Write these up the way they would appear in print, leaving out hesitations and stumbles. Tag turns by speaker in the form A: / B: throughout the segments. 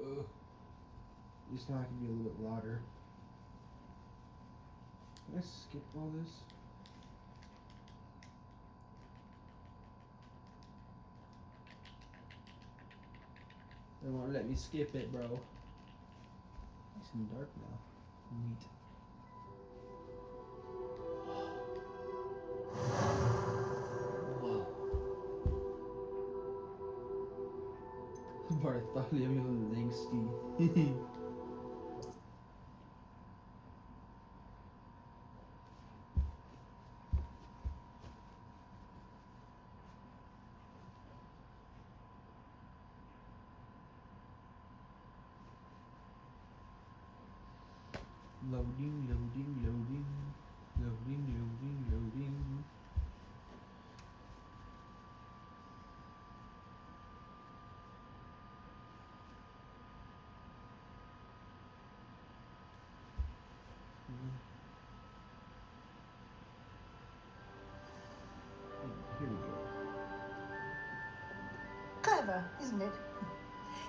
A: Ugh. At least now I can be a little bit louder. Can I skip all this? They won't let me skip it, bro. It's in the dark now. Neat. Whoa. Bara thought jag blev längst i. Loading, loading, loading. Loading, loading, loading. Here we go.
B: Clever, isn't it?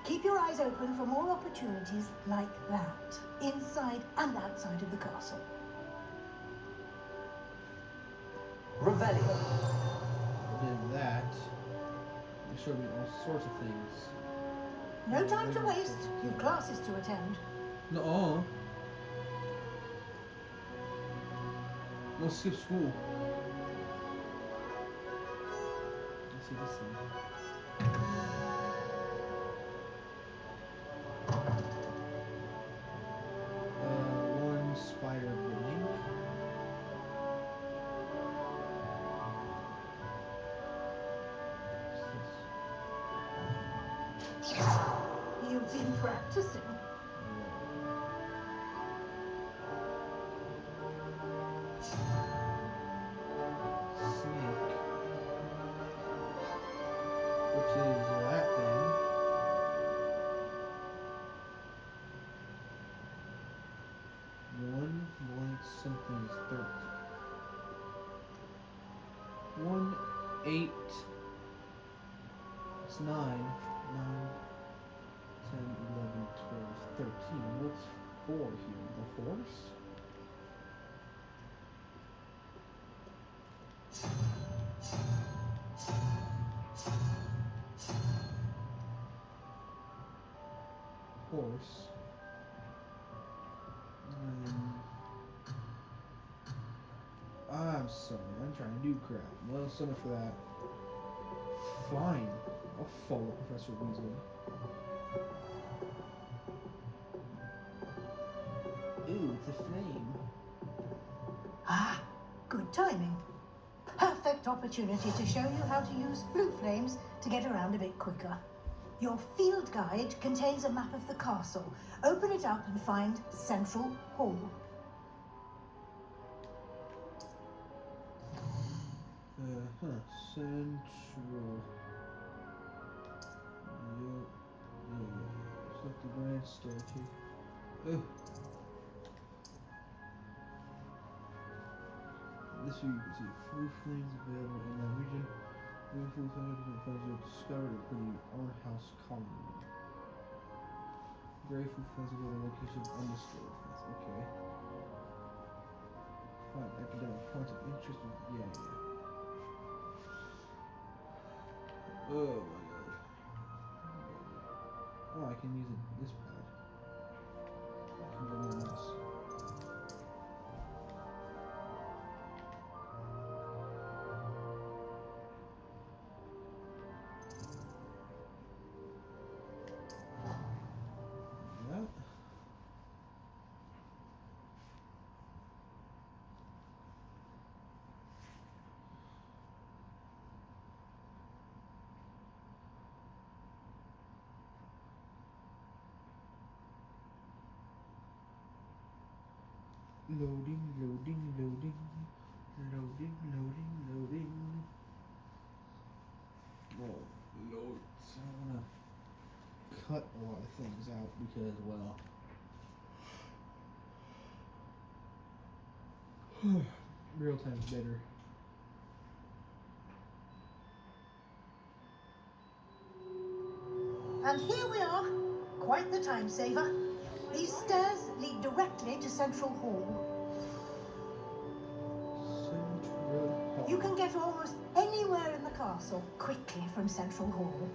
B: Keep your eyes open for more opportunities like that, inside and outside of the castle.
C: Revelio.
A: I did that. They showed me all sorts of things.
B: No time to waste. You've classes to attend.
A: No. No, skip school. Let's see this thing. One spider blink.
B: You've been practicing.
A: Snake. Which is that thing. One blank something is 13. 1, 8. It's 9. 9, 10, 11, 12, 13. What's 4 here? The horse? Horse. I'm sorry, I'm trying to do crap. Well, so much for that. Fine. I'll follow Professor Weasley. Ooh, it's a flame.
B: Ah, good timing. Perfect opportunity to show you how to use blue flames to get around a bit quicker. Your field guide contains a map of the castle. Open it up and find Central Hall.
A: Central. Yep. It's like the grand statue. This view you can see blue flames available in that region. Blue flames have different flames you have discovered, including our house colony. Gray food flames available in locations undiscovered flames. Okay. Find academic points of interest. Yeah. Oh my god. Oh, I can use this pad. I can go on this. Yep. Loading, loading, loading. Loading, loading, loading. Oh, load. So I want to cut a lot of things out because, well, real time's better.
B: And here we are, Quite the time saver. These stairs lead directly to Central Hall.
A: Central Hall.
B: You can get almost anywhere in the castle quickly from Central Hall.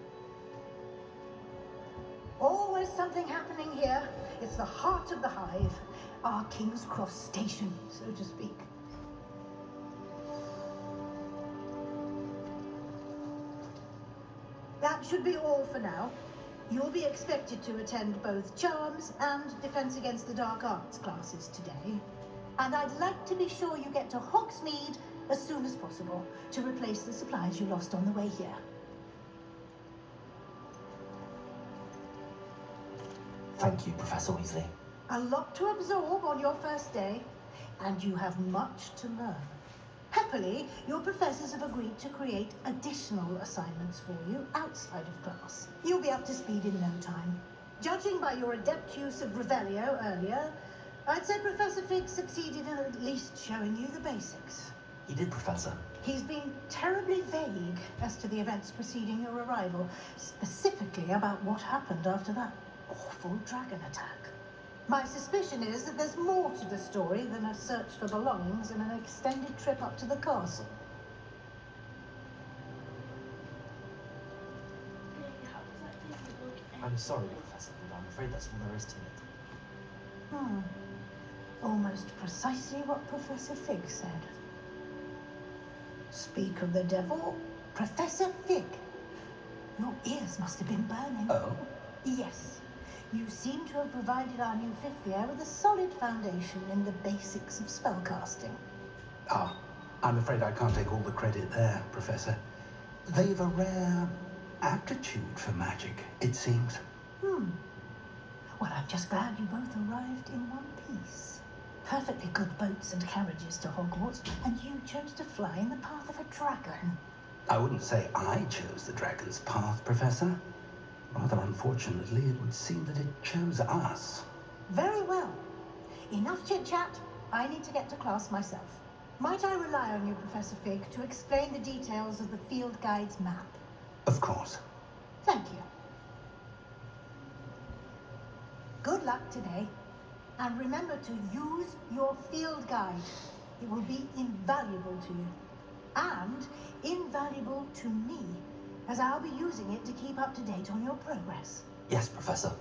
B: Always something happening here. It's the heart of the hive, our King's Cross station, so to speak. That should be all for now. You'll be expected to attend both Charms and Defense Against the Dark Arts classes today. And I'd like to be sure you get to Hogsmeade as soon as possible to replace the supplies you lost on the way here.
C: Thank you, Professor Weasley.
B: A lot to absorb on your first day, and you have much to learn. Happily, your professors have agreed to create additional assignments for you outside of class. You'll be up to speed in no time. Judging by your adept use of Revelio earlier, I'd say Professor Fig succeeded in at least showing you the basics.
C: You did, Professor.
B: He's been terribly vague as to the events preceding your arrival, specifically about what happened after that awful dragon attack. My suspicion is that there's more to the story than a search for belongings and an extended trip up to the castle.
C: I'm sorry, Professor, but I'm afraid that's all there is to it.
B: Almost precisely what Professor Fig said. Speak of the devil, Professor Fig. Your ears must have been burning.
C: Oh?
B: Yes. You seem to have provided our new fifth year with a solid foundation in the basics of spellcasting.
D: Ah, I'm afraid I can't take all the credit there, Professor. They've a rare aptitude for magic, it seems.
B: Well, I'm just glad you both arrived in one piece. Perfectly good boats and carriages to Hogwarts, and you chose to fly in the path of a dragon.
D: I wouldn't say I chose the dragon's path, Professor. Rather unfortunately, it would seem that it chose us.
B: Very well. Enough chit-chat. I need to get to class myself. Might I rely on you, Professor Fig, to explain the details of the field guide's map?
D: Of course.
B: Thank you. Good luck today. And remember to use your field guide. It will be invaluable to you. And invaluable to me, as I'll be using it to keep up to date on your progress.
C: Yes, Professor.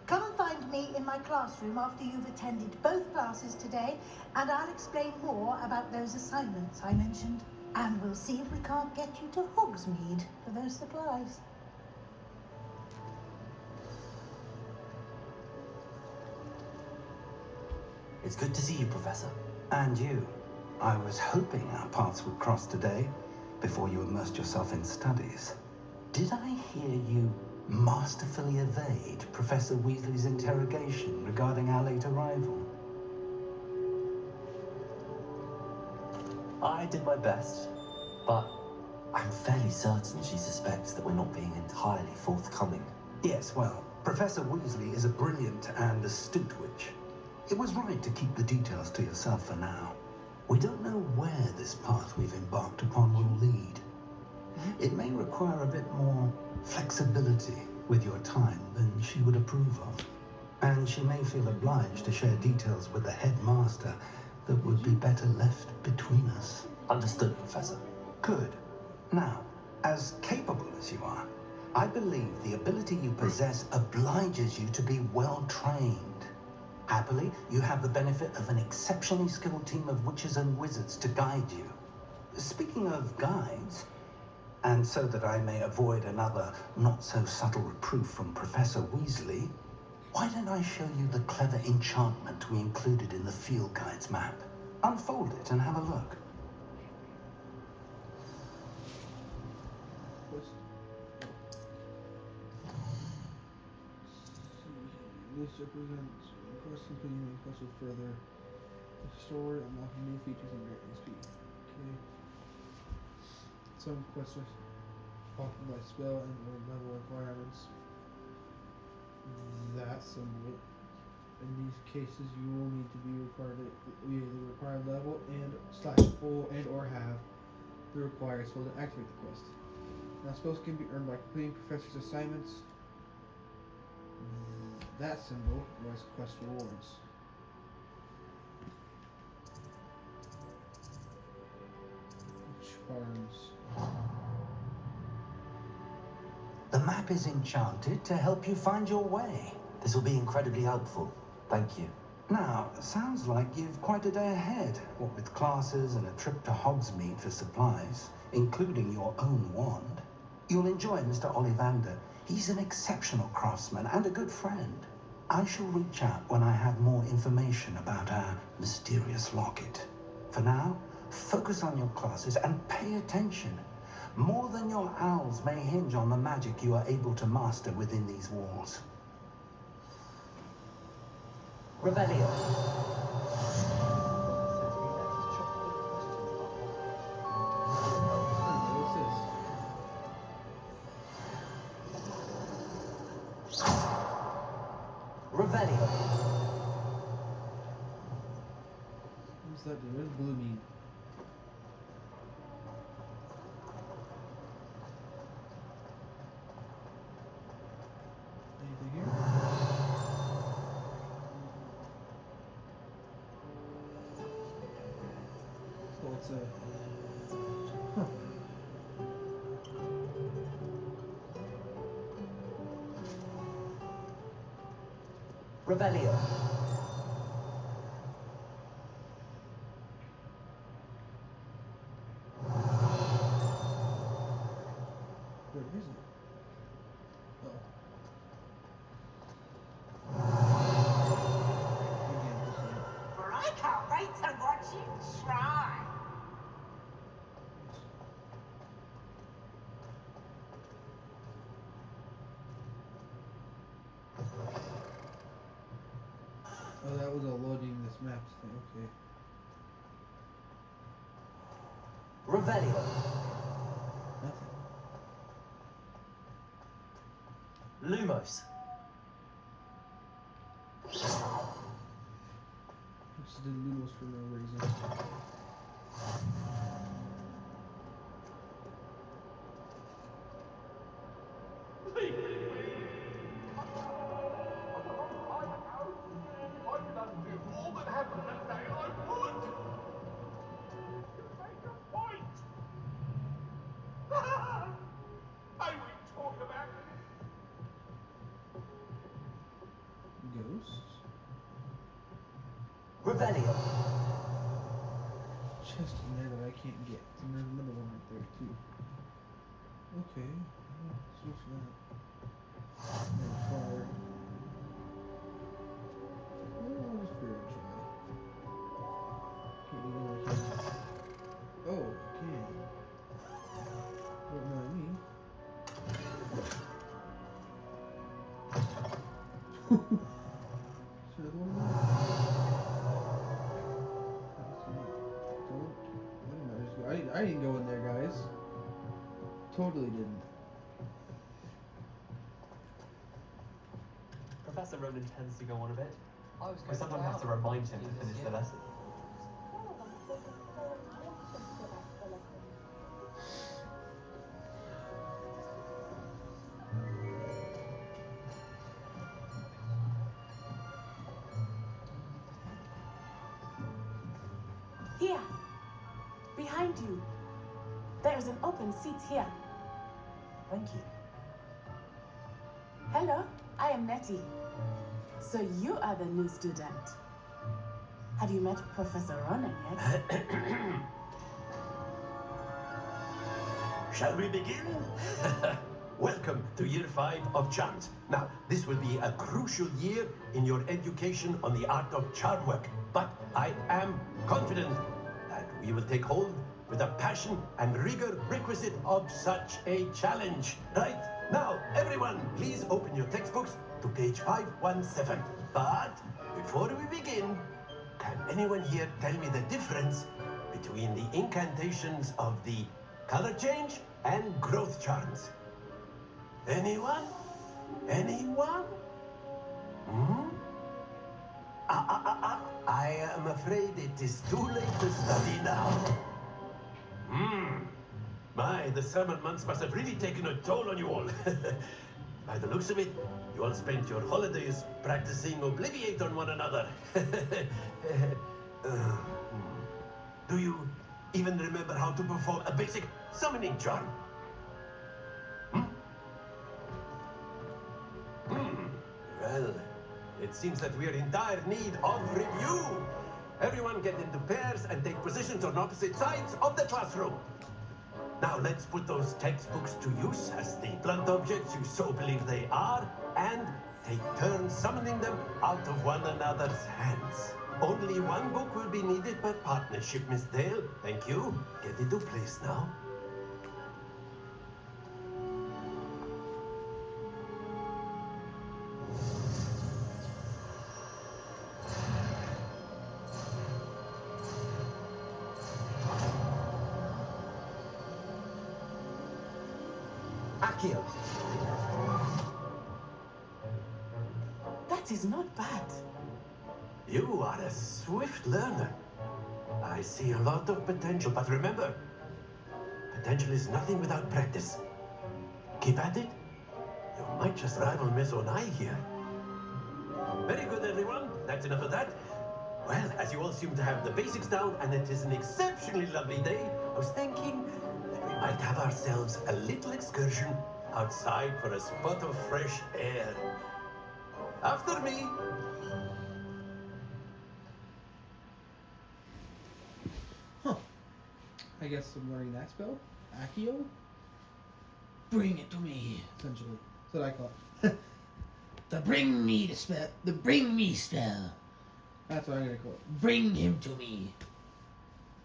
B: Come and find me in my classroom after you've attended both classes today, and I'll explain more about those assignments I mentioned. And we'll see if we can't get you to Hogsmeade for those supplies.
C: It's good to see you, Professor.
D: And you. I was hoping our paths would cross today, before you immersed yourself in studies. Did I hear you masterfully evade Professor Weasley's interrogation regarding our late arrival?
C: I did my best, but I'm fairly certain she suspects that we're not being entirely forthcoming.
D: Yes, well, Professor Weasley is a brilliant and astute witch. It was right to keep the details to yourself for now. We don't know where this path we've embarked upon will lead. It may require a bit more flexibility with your time than she would approve of. And she may feel obliged to share details with the headmaster that would be better left between us.
C: Understood, Professor.
D: Good. Now, as capable as you are, I believe the ability you possess obliges you to be well trained. Happily, you have the benefit of an exceptionally skilled team of witches and wizards to guide you. Speaking of guides, and so that I may avoid another not-so-subtle reproof from Professor Weasley, why don't I show you the clever enchantment we included in the field guide's map? Unfold it and have a look.
A: This represents quest completing and quest with further story, unlocking new features and greatly speed. Okay. Some quests are often by spell and or level requirements. That's somewhat. In these cases, you will need to be required to either the required level and / full and or have the required spell to activate the quest. Now, spells can be earned by completing professor's assignments. that symbol was quest rewards. Charms.
D: The map is enchanted to help you find your way.
C: This will be incredibly helpful. Thank you.
D: Now, sounds like you've quite a day ahead, what with classes and a trip to Hogsmeade for supplies, including your own wand. You'll enjoy Mr. Ollivander. He's an exceptional craftsman and a good friend. I shall reach out when I have more information about our mysterious locket. For now, focus on your classes and pay attention. More than your owls may hinge on the magic you are able to master within these walls.
C: Revelio.
A: What's this?
C: Revelio.
A: What's that do? What does blue mean? Anything here? Oh, it's a... Huh.
C: Revelio.
A: Where is it? Oh. Again, just like...
E: For I can't wait to watch you try.
A: Oh, that was a loading this map thing. Okay.
C: Revelio.
A: Nothing.
C: Lumos.
A: Just did Lumos for no reason. Ghosts?
C: Revelio.
A: Chest in there that I can't get. And there's another one right there too. Okay. So what's that? And fire. Oh, I'll just figure it try. Can't even like it. Oh, I can. Don't mind me. Should have one more. I didn't go in there, guys. Totally didn't.
F: Professor Ronan tends to go on a bit.
G: I was
F: We
G: going
F: sometimes have to remind him to finish the lesson.
H: Here, behind you. There is an open seat here.
C: Thank you.
H: Hello, I am Nettie. So you are the new student. Have you met Professor Ronan yet?
I: Shall we begin? Welcome to year 5 of charms. Now, this will be a crucial year in your education on the art of charm work. But I am confident that we will take hold with the passion and rigor requisite of such a challenge. Right? Now, everyone, please open your textbooks to page 517. But before we begin, can anyone here tell me the difference between the incantations of the color change and growth charms? Anyone? Anyone? Hmm? I am afraid it is too late to study now. My, the summer months must have really taken a toll on you all. By the looks of it, you all spent your holidays practicing Obliviate on one another. Do you even remember how to perform a basic summoning charm? Well, it seems that we are in dire need of review. Everyone get into pairs and take positions on opposite sides of the classroom. Now let's put those textbooks to use as the blunt objects you so believe they are, and take turns summoning them out of one another's hands. Only one book will be needed per partnership, Miss Dale. Thank you. Get into place now. Akio.
H: That is not bad.
I: You are a swift learner. I see a lot of potential, but remember, potential is nothing without practice. Keep at it. You might just rival Miss Onai here. Very good, everyone. That's enough of that. Well, as you all seem to have the basics down, and it is an exceptionally lovely day, I was thinking that we might have ourselves a little excursion outside for a spot of fresh air. After me.
A: Huh. I guess I'm learning that spell. Accio? Bring it to me, essentially. That's what I call it.
G: The bring me the spell. The bring me spell.
A: That's what I'm gonna call it.
G: Bring him to me.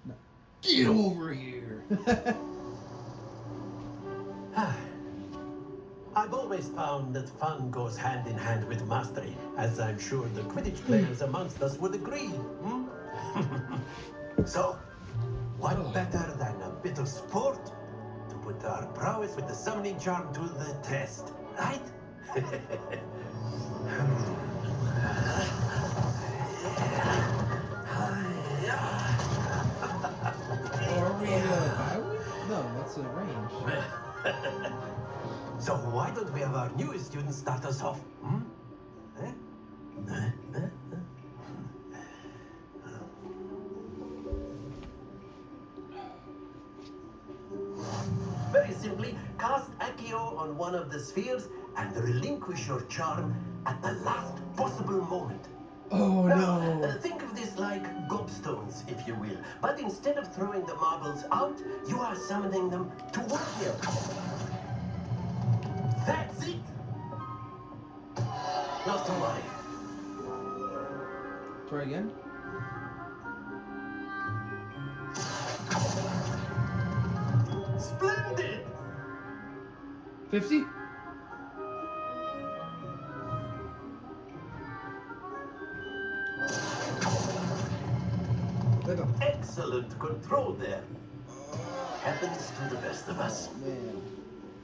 A: No.
G: Get over here.
I: I've always found that fun goes hand in hand with mastery, as I'm sure the Quidditch players amongst us would agree. So, what better than a bit of sport to put our prowess with the summoning charm to the test, right?
A: Are we highway? No, that's a range.
I: So why don't we have our newest student start us off? Eh? Very simply, cast Accio on one of the spheres and relinquish your charm at the last possible moment.
A: Oh
I: Now,
A: no.
I: think of this like gobstones, if you will. But instead of throwing the marbles out, you are summoning them toward you. That's it! Not to worry.
A: Try again.
I: Splendid!
A: 50? There you go.
I: Excellent control there. Happens to the best of us.
A: Man.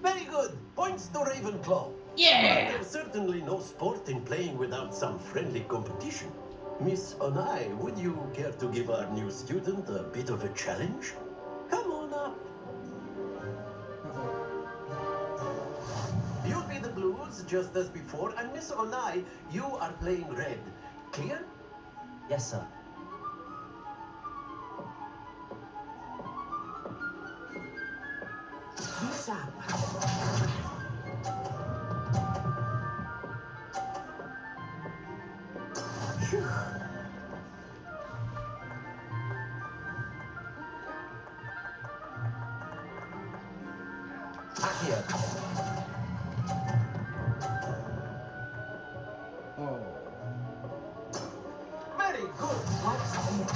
I: Very good. Points to Ravenclaw.
G: Yeah.
I: But there's certainly no sport in playing without some friendly competition. Miss Onai, would you care to give our new student a bit of a challenge? Come on up. You'll be the blues just as before, and Miss Onai, you are playing red. Clear?
C: Yes, sir.
H: Be sharp. Phew.
I: Accio.
A: Oh.
I: Very good.
H: Watch this.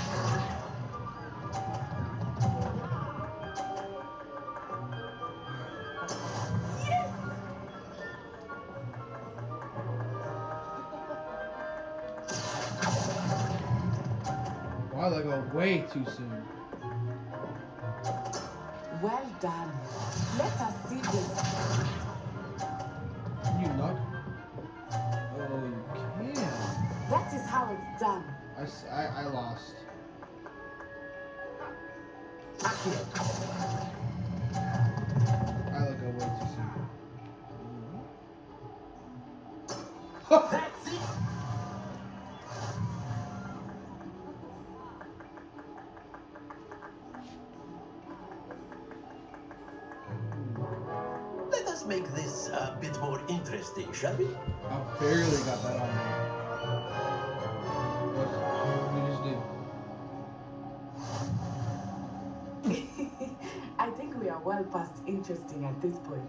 A: Wow, that go way too soon.
H: Well done. Let us see this.
A: Can you knock? Oh, you can.
H: That is how it's done.
A: I lost.
I: Accio.
A: I let go way too soon.
I: That's it! Let us make this a bit more interesting, shall we?
A: I barely got that on there. What did we just do?
H: I think we are well past interesting at this point.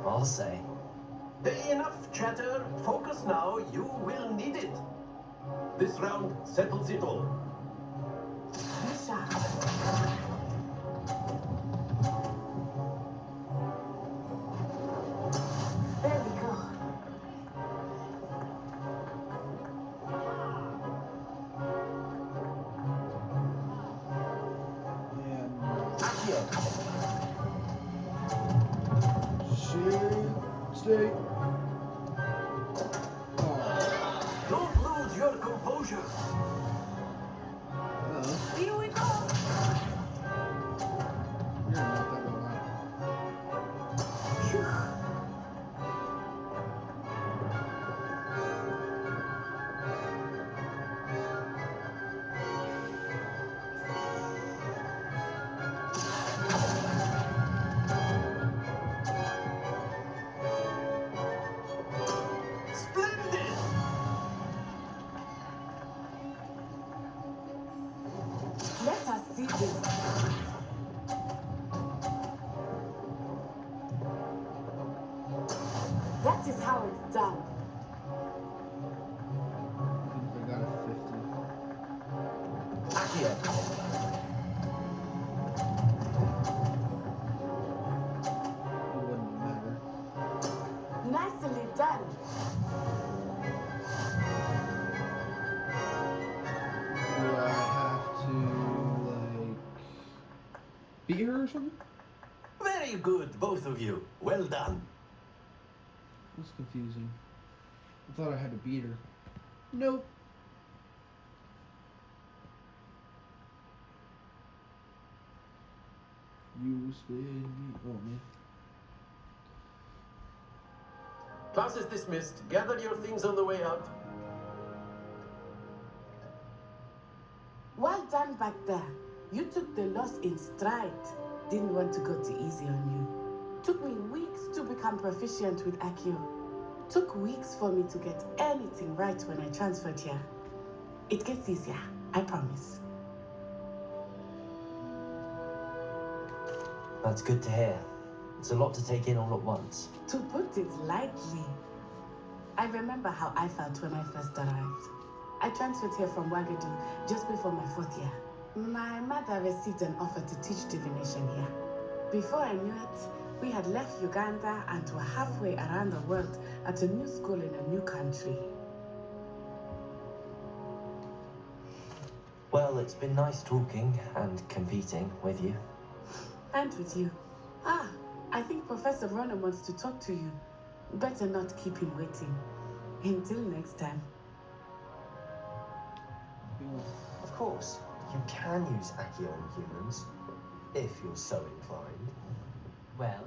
C: I'll say.
I: Enough chatter. Focus now. You will need it. This round settles it all.
H: Misha. There we go.
A: And
C: Accio.
A: shit. Stay. Oh.
I: Don't lose your composure.
H: Here we go.
A: You're not that well out.
I: Splendid!
H: Let us see this. That is how it's done.
A: Even if I got a 50.
C: Accio.
A: It wouldn't matter.
H: Nicely done.
A: Do I have to, like, beat her or something?
I: Very good, both of you. Well done.
A: That's confusing. I thought I had to beat her. Nope. You spin me. Oh, man.
I: Class is dismissed. Gather your things on the way out.
H: Well done back there. You took the loss in stride. Didn't want to go too easy on you. Took me weeks to become proficient with Accio. Took weeks for me to get anything right when I transferred here. It gets easier, I promise.
C: That's good to hear. It's a lot to take in all at once.
H: To put it lightly, I remember how I felt when I first arrived. I transferred here from Wagadu just before my 4th year. My mother received an offer to teach divination here. Before I knew it, we had left Uganda and were halfway around the world at a new school in a new country.
C: Well, it's been nice talking and competing with you.
H: And with you. Ah, I think Professor Ronan wants to talk to you. Better not keep him waiting. Until next time.
C: Of course, you can use Accio on humans, if you're so inclined.
J: Well,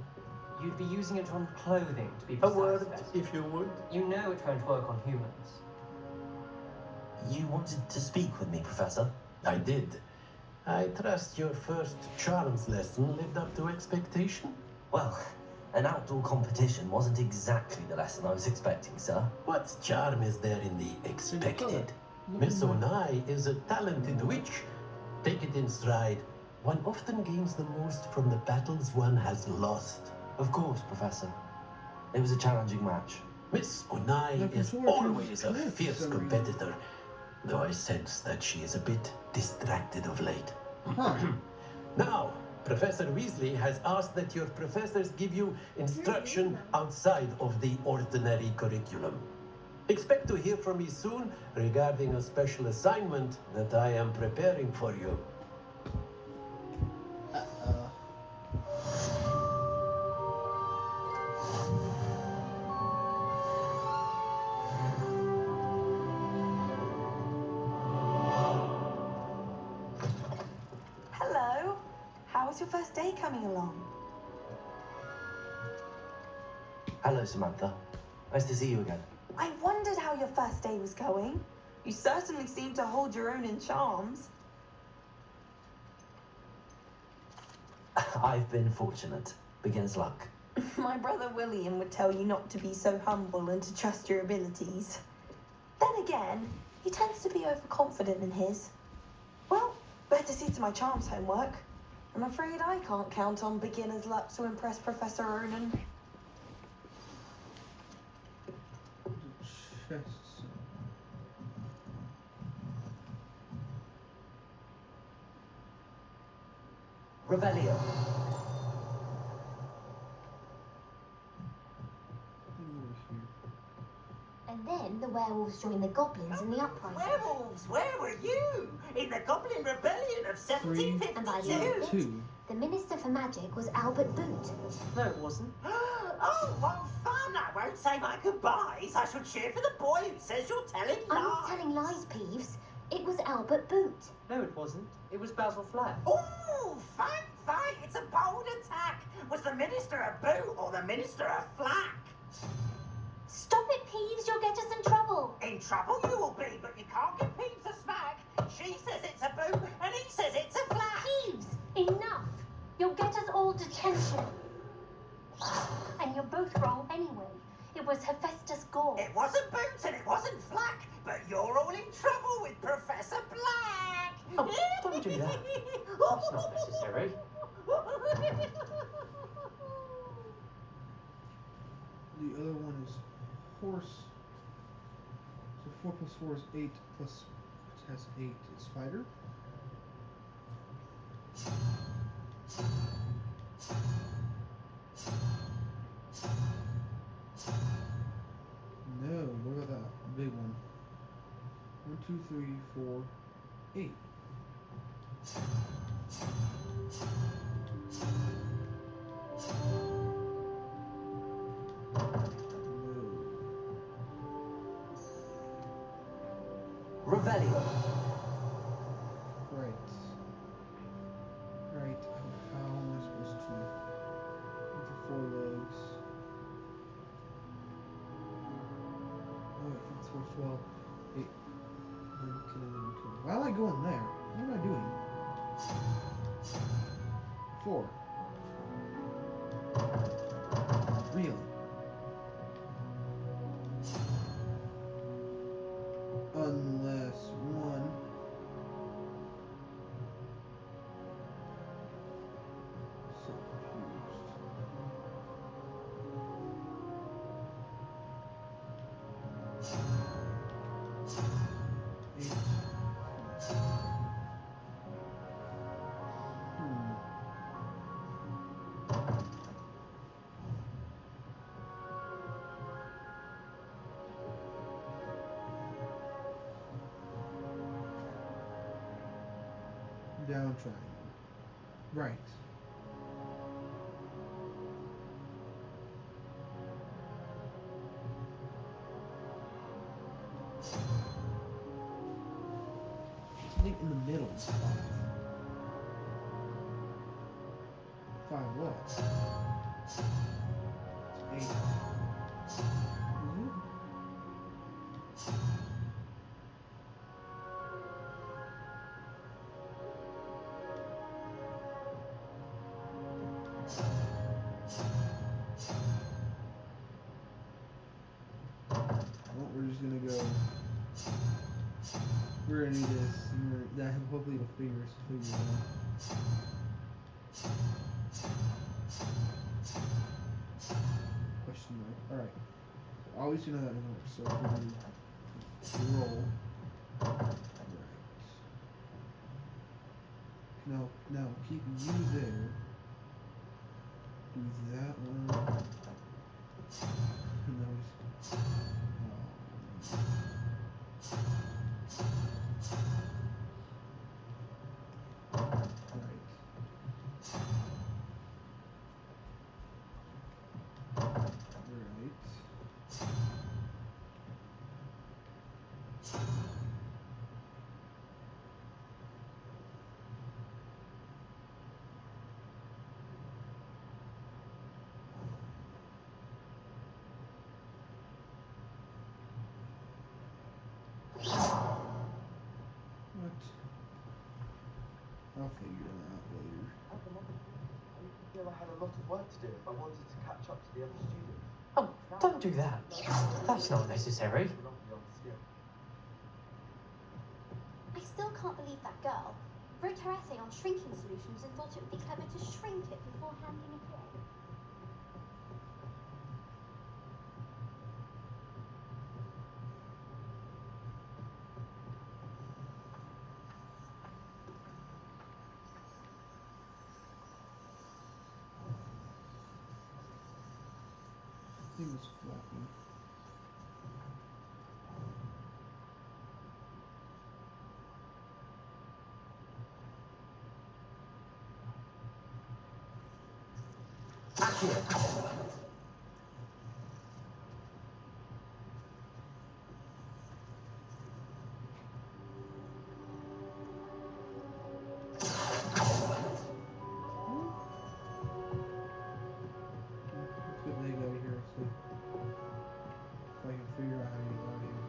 J: you'd be using it on clothing to be
I: A
J: precise.
I: word,
J: Betty.
I: if you would.
J: You know it won't work on humans.
C: You wanted to speak with me, Professor?
I: I did. I trust your first charms lesson lived up to expectation.
C: Well, an outdoor competition wasn't exactly the lesson I was expecting, sir.
I: What charm is there in the expected? Miss Onai is a talented witch. Take it in stride. One often gains the most from the battles one has lost.
C: Of course, Professor. It was a challenging match.
I: Miss Onai
A: Looking
I: is
A: forward to
I: always
A: this
I: a
A: match for
I: fierce
A: some reason.
I: competitor, though I sense that she is a bit distracted of late.
A: Huh.
I: Now, Professor Weasley has asked that your professors give you instruction outside of the ordinary curriculum. Expect to hear from me soon regarding a special assignment that I am preparing for you.
K: Hello. How was your first day coming along?
C: Hello, Samantha. Nice to see you again.
K: I wondered how your first day was going. You certainly seem to hold your own in charms.
C: I've been fortunate. Beginner's luck.
K: My brother William would tell you not to be so humble and to trust your abilities. Then again, he tends to be overconfident in his. Well, better see to my charms homework. I'm afraid I can't count on beginner's luck to impress Professor Onan.
A: Chests.
J: Revelio.
L: And then the werewolves joined the goblins in the uprising.
E: Werewolves, where were you? In the Goblin Rebellion of
L: And by the end of
E: 1752?
L: it, the Minister for Magic was Albert Boot.
J: No, it wasn't.
E: Oh, what fun! I won't say my goodbyes. I shall cheer for the boy who says you're telling lies.
L: I'm not telling lies, Peeves. It was Albert Boot.
J: No, it wasn't. It was Basil Flack.
E: Oh, fight! It's a bold attack. Was the Minister a boot or the Minister a flack?
L: Stop it, Peeves. You'll get us in trouble.
E: In trouble you will be, but you can't give Peeves a smack. She says it's a boot and he says it's a flack.
L: Peeves, enough. You'll get us all detention. And you're both wrong anyway. It was Hephaestus Gore.
E: It wasn't boot and it wasn't flack, but you're all in trouble with Professor Black.
J: Oh, don't do that. That's not necessary.
A: The other one is horse. So 4 plus 4 is 8 plus it has 8 is fighter. No, look at that big one. 1, 2, 3, 4, 8.
J: Revelio.
A: Right. How am I supposed to get the 4 legs? Oh, wait, 54, 12, 8, 9, 10, 11, 12. Why am I going there? What am I doing? 4. Really? Unless 1. So confused. 8. Down triangle. Right. Something in the middle is 5. 5 what? It's 8. Is it? Well, we're just gonna go. We're gonna do this. That hopefully it'll figure it out. Question mark. All right. Always you know that doesn't work. So if we roll. Right. Now keep you there. Do that one. And then we just,
F: lot of work to do if I wanted to catch up to the other students.
J: Oh, don't do that. That's not necessary.
L: I still can't believe that girl wrote her essay on shrinking solutions and thought it would be clever to shrink it before handing it in.
A: Thing was flapping. Let's get Leg out of here, so if I can figure out how to get out of here.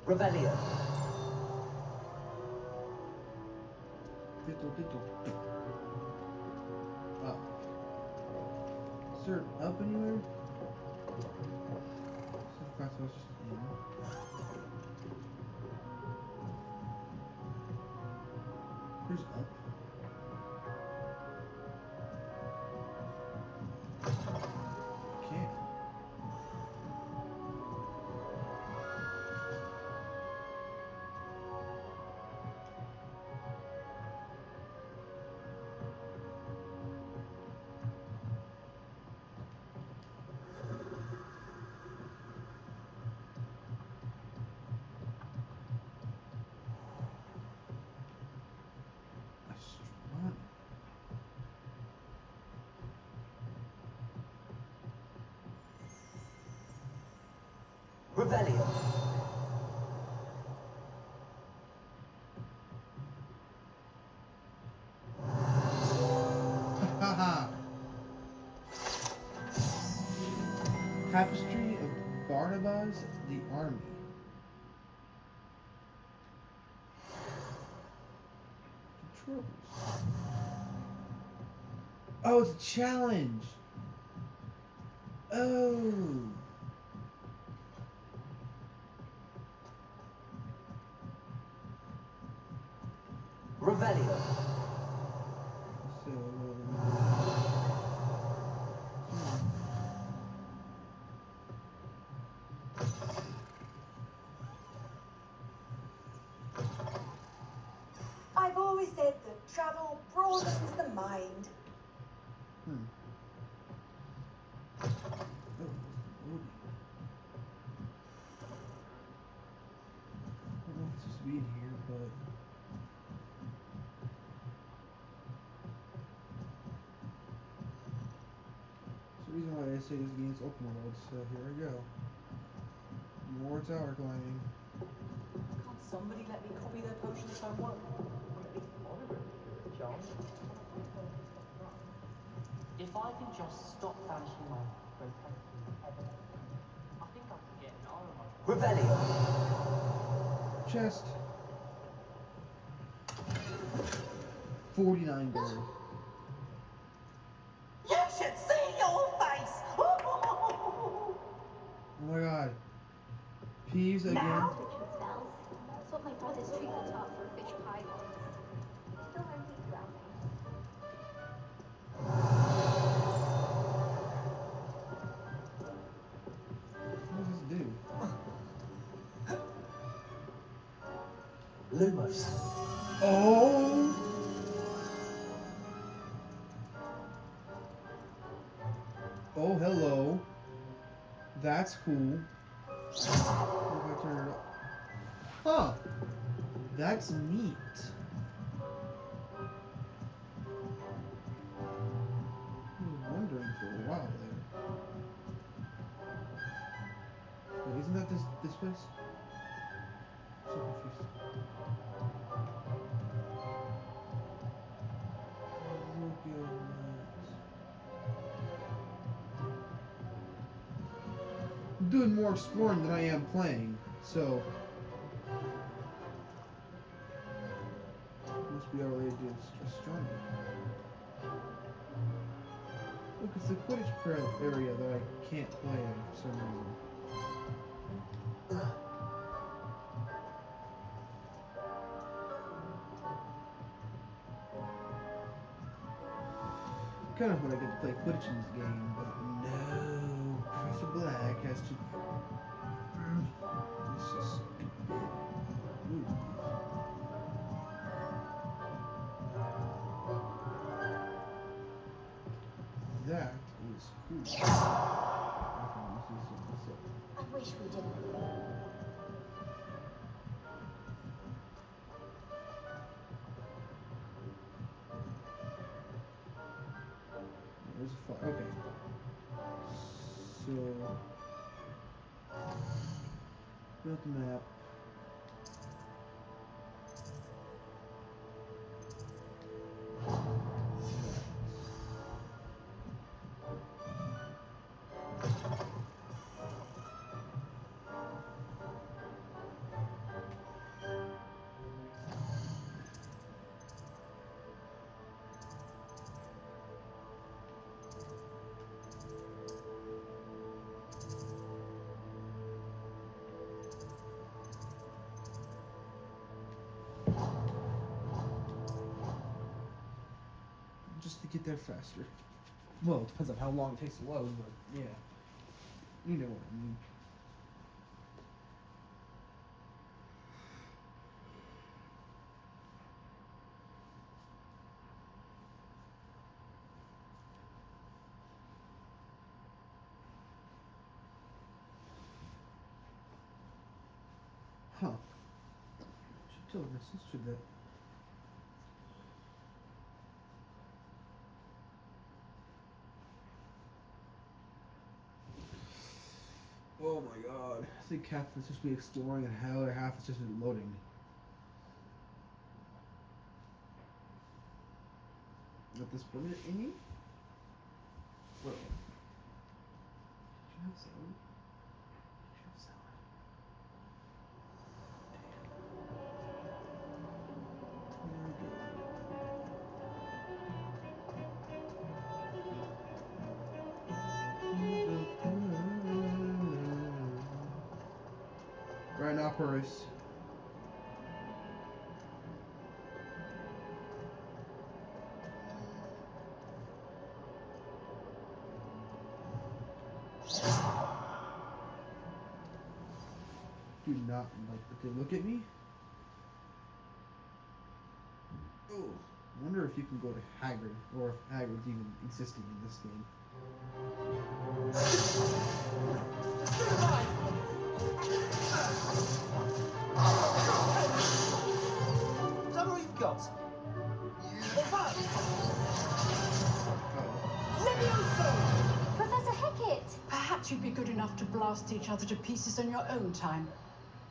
E: Revelio.
A: Diddle. Up. Is there an up anywhere? Some class I was just in. There's up. Okay. Astronomy.
E: Revelio.
A: Haha. Tapestry of Barnabas the Army. Controls. Oh, it's a challenge. Oh.
E: Revelio.
A: So,
K: I've always said that travel broadens the mind.
A: Oh, loading. I don't know if it's supposed to be in here, but it's the reason why I say this game's open world, so here we go. More tower climbing.
M: Can't somebody let me copy their potions homework?
J: If I can just stop banishing my grotesque evidence, I think I can get an R on my
E: Revelio.
A: Chest. 49 gold.
E: You should see your face.
A: Oh my god. Peeves again.
L: Now switching spells. That's what my brother's treatment tart for a fish pie was. Still only drowning.
A: What does this do?
C: Lumos.
A: Oh! Oh, hello. That's cool. What if I turn it up? Huh. That's neat. I was wondering for a while there. Wait, isn't that this place? I'm so confused. Look at that. I'm doing more exploring than I am playing, so astronomy. Look, it's the Quidditch area that I can't play in for some reason. Kind of when I get to play Quidditch in this game, but no, Professor Black has to. This is stupid. Ooh. That is cool.
L: I wish we didn't.
A: There's a fire. Okay. So build the map. Just to get there faster. Well, it depends on how long it takes to load, but yeah. You know what I mean. Huh. Should tell my sister that. Oh my god. I think half is just me exploring and the other half is just me loading. Got this permanent in? Whoa. Did you have salad? Did you have salad? Right now, Paris. Do not like that they look at me. Oh, I wonder if you can go to Hagrid, or if Hagrid's even existing in this game.
F: Is that all you've got?
L: Professor Hecat!
N: Perhaps you'd be good enough to blast each other to pieces on your own time.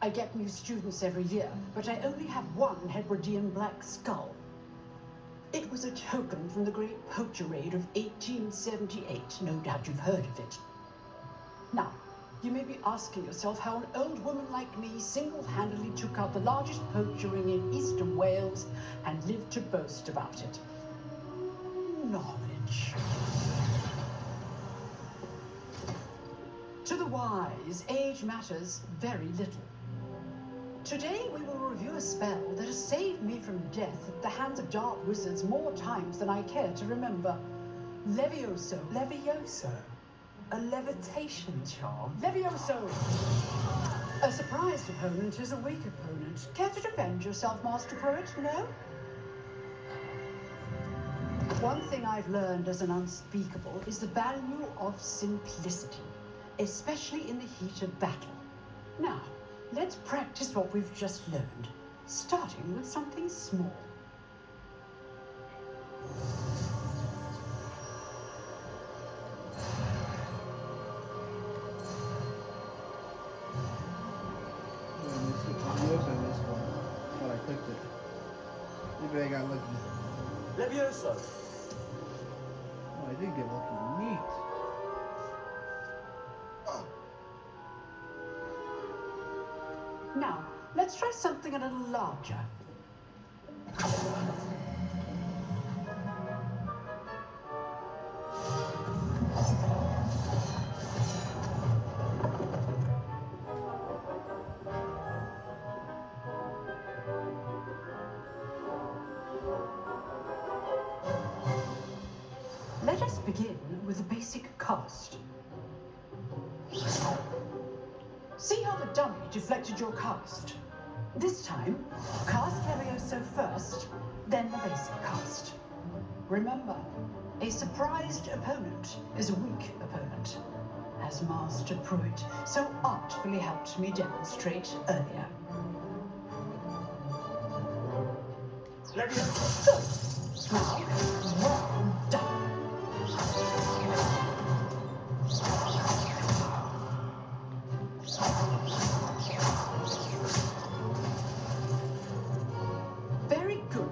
N: I get new students every year, but I only have one Hebridean black skull. It was a token from the Great Poacher Raid of 1878. No doubt you've heard of it. Now, you may be asking yourself how an old woman like me single-handedly took out the largest poacher ring in eastern Wales and lived to boast about it. Knowledge. To the wise, age matters very little. Today we will review a spell that has saved me from death at the hands of dark wizards more times than I care to remember. Levioso.
D: Levioso? A levitation charm?
N: Levioso! A surprised opponent is a weak opponent. Care to defend yourself, Master Poet? No? One thing I've learned as an unspeakable is the value of simplicity, especially in the heat of battle. Now, let's practice what we've just learned, starting with something small.
A: But I clicked it. Maybe I got lucky.
I: Levioso!
A: Oh, I did get lucky. Neat.
N: Now, let's try something a little larger. Let us begin with the basic cast. See how the dummy deflected your cast? This time, cast Levioso first, then the basic cast. Remember, a surprised opponent is a weak opponent, as Master Pruitt so artfully helped me demonstrate earlier. So, now, well done. Very good,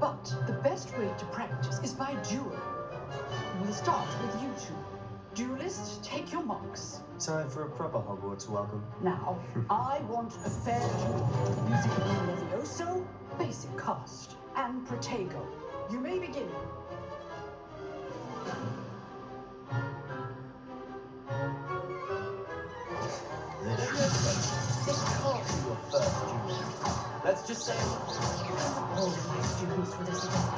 N: but the best way to practice is by duel. We'll start with you two. Duelists, take your marks.
F: Time for a proper Hogwarts welcome.
N: Now, I want a fair duel using Levioso, basic cast, and Protego. You may begin.
F: This can't be your first duel. Let's just say
N: All my students for this event.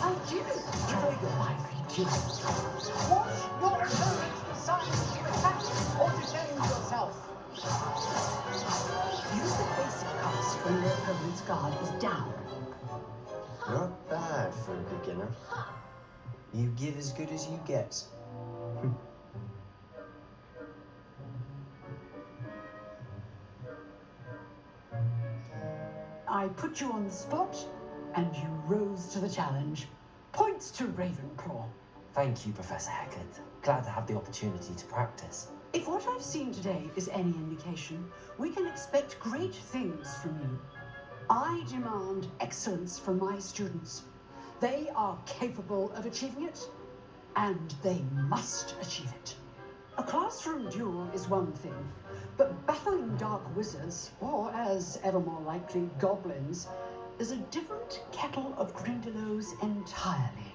N: I do enjoy your lively duels. Watch your opponent decide to attack or defend yourself. Use the basic cast when your opponent's guard is down.
F: not bad for a beginner. You give as good as you get.
N: I put you on the spot, and you rose to the challenge. Points to Ravenclaw.
C: Thank you, Professor Hecat. Glad to have the opportunity to practice.
N: If what I've seen today is any indication, we can expect great things from you. I demand excellence from my students. They are capable of achieving it, and they must achieve it. A classroom duel is one thing, but battling dark wizards, or as ever more likely, goblins, is a different kettle of grindylows entirely.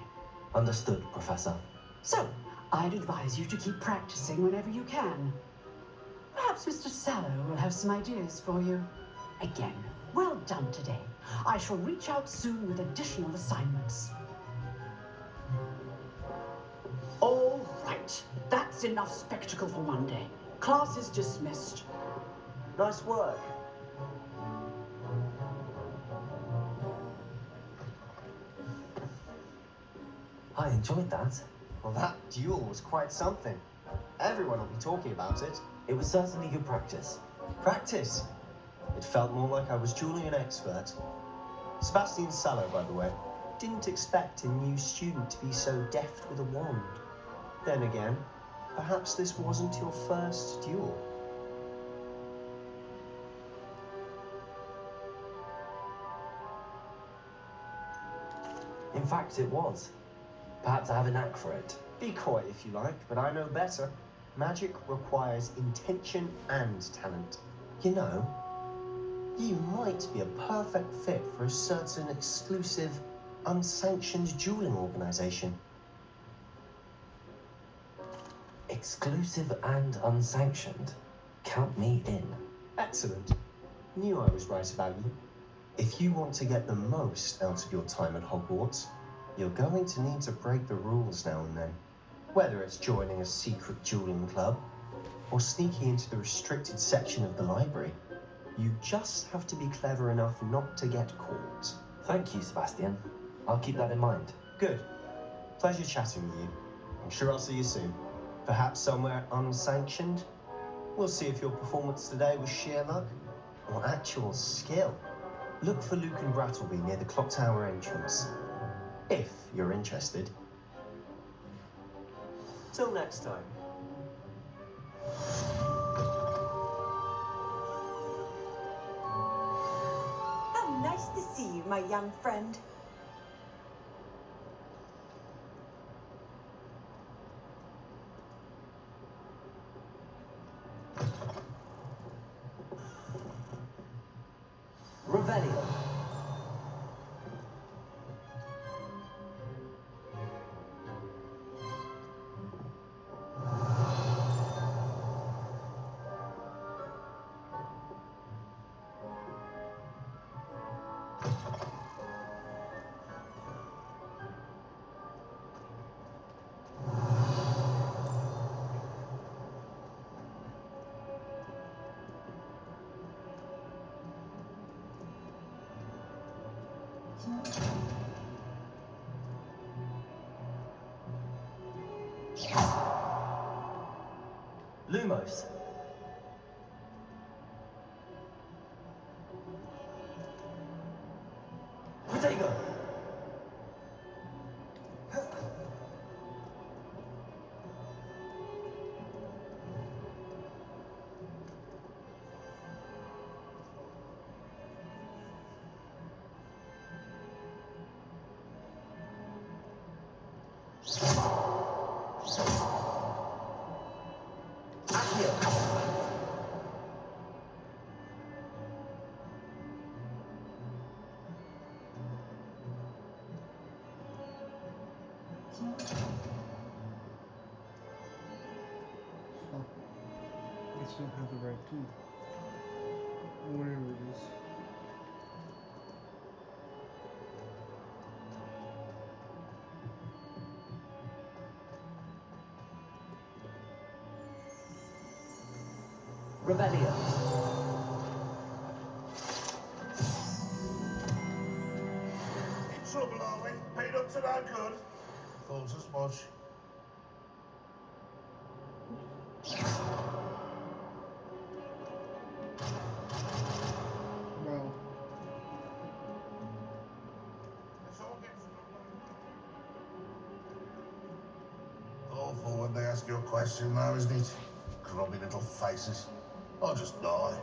C: Understood, Professor.
N: So, I'd advise you to keep practicing whenever you can. Perhaps Mr. Sallow will have some ideas for you. Again, well done today. I shall reach out soon with additional assignments. All right, that's enough spectacle for one day. Class is dismissed.
F: Nice work.
C: I enjoyed that.
F: Well, that duel was quite something. Everyone will be talking about it.
C: It was certainly good practice.
F: Practice? It felt more like I was dueling an expert. Sebastian Sallow, by the way, didn't expect a new student to be so deft with a wand. Then again, perhaps this wasn't your first duel.
C: In fact, it was. Perhaps I have a knack for it.
F: Be coy if you like, but I know better. Magic requires intention and talent. You know, you might be a perfect fit for a certain exclusive, unsanctioned dueling organization.
C: Exclusive and unsanctioned. Count me in.
F: Excellent. Knew I was right about you. If you want to get the most out of your time at Hogwarts, you're going to need to break the rules now and then. Whether it's joining a secret dueling club or sneaking into the restricted section of the library, you just have to be clever enough not to get caught.
C: Thank you, Sebastian. I'll keep that in mind.
F: Good. Pleasure chatting with you. I'm sure I'll see you soon. Perhaps somewhere unsanctioned? We'll see if your performance today was sheer luck or actual skill. Look for Luke and Brattleby near the clock tower entrance, if you're interested. Till next time.
K: How nice to see you, my young friend.
C: Revelio. Lumos. Protego.
A: Oh, I guess you don't have the right tool. Whatever it is.
C: Revelio.
O: In trouble, are we? Paid up to no good? Thought as much.
A: Well,
O: Awful when they ask you a question now, isn't it? Grubby little faces. I'll just die.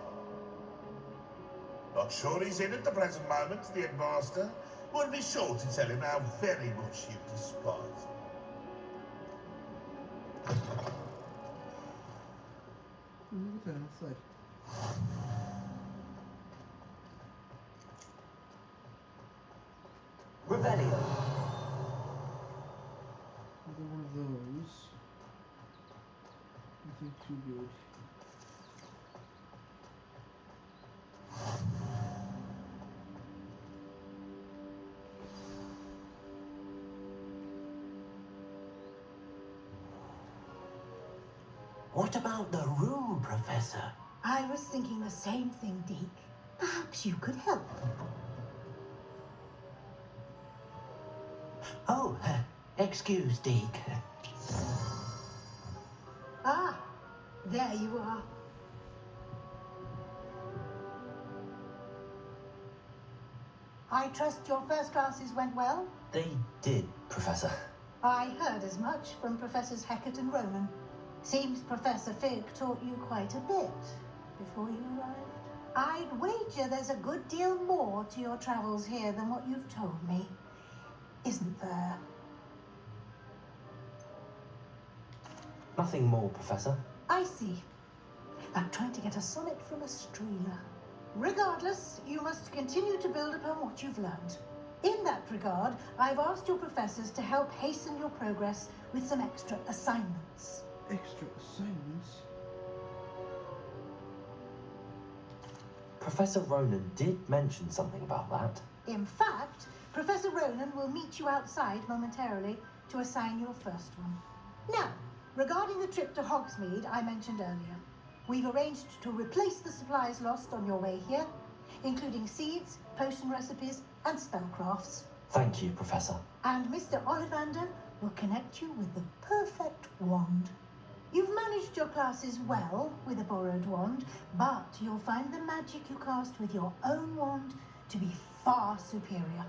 O: Not sure he's in at the present moment, the headmaster. Would be sure to tell him how very much you despise him.
A: look at that outside.
C: Revelio.
A: Another one of those. Nothing too good.
E: What about the room, Professor?
B: I was thinking the same thing, Deke. Perhaps you could help.
E: Oh, excuse, Deke.
B: Ah, there you are. I trust your first classes went well?
C: They did, Professor.
B: I heard as much from Professors Hecat and Ronan. Seems Professor Fig taught you quite a bit before you arrived. I'd wager there's a good deal more to your travels here than what you've told me. Isn't there?
C: Nothing more, Professor.
B: I see. Like trying to get a sonnet from a streamer. Regardless, you must continue to build upon what you've learned. In that regard, I've asked your professors to help hasten your progress with some extra assignments.
A: Extra assignments?
C: Professor Ronan did mention something about that.
B: In fact, Professor Ronan will meet you outside momentarily to assign your first one. Now, regarding the trip to Hogsmeade I mentioned earlier, we've arranged to replace the supplies lost on your way here, including seeds, potion recipes, and spellcrafts.
C: Thank you, Professor.
B: And Mr. Ollivander will connect you with the perfect wand. You've managed your classes well with a borrowed wand, but you'll find the magic you cast with your own wand to be far superior.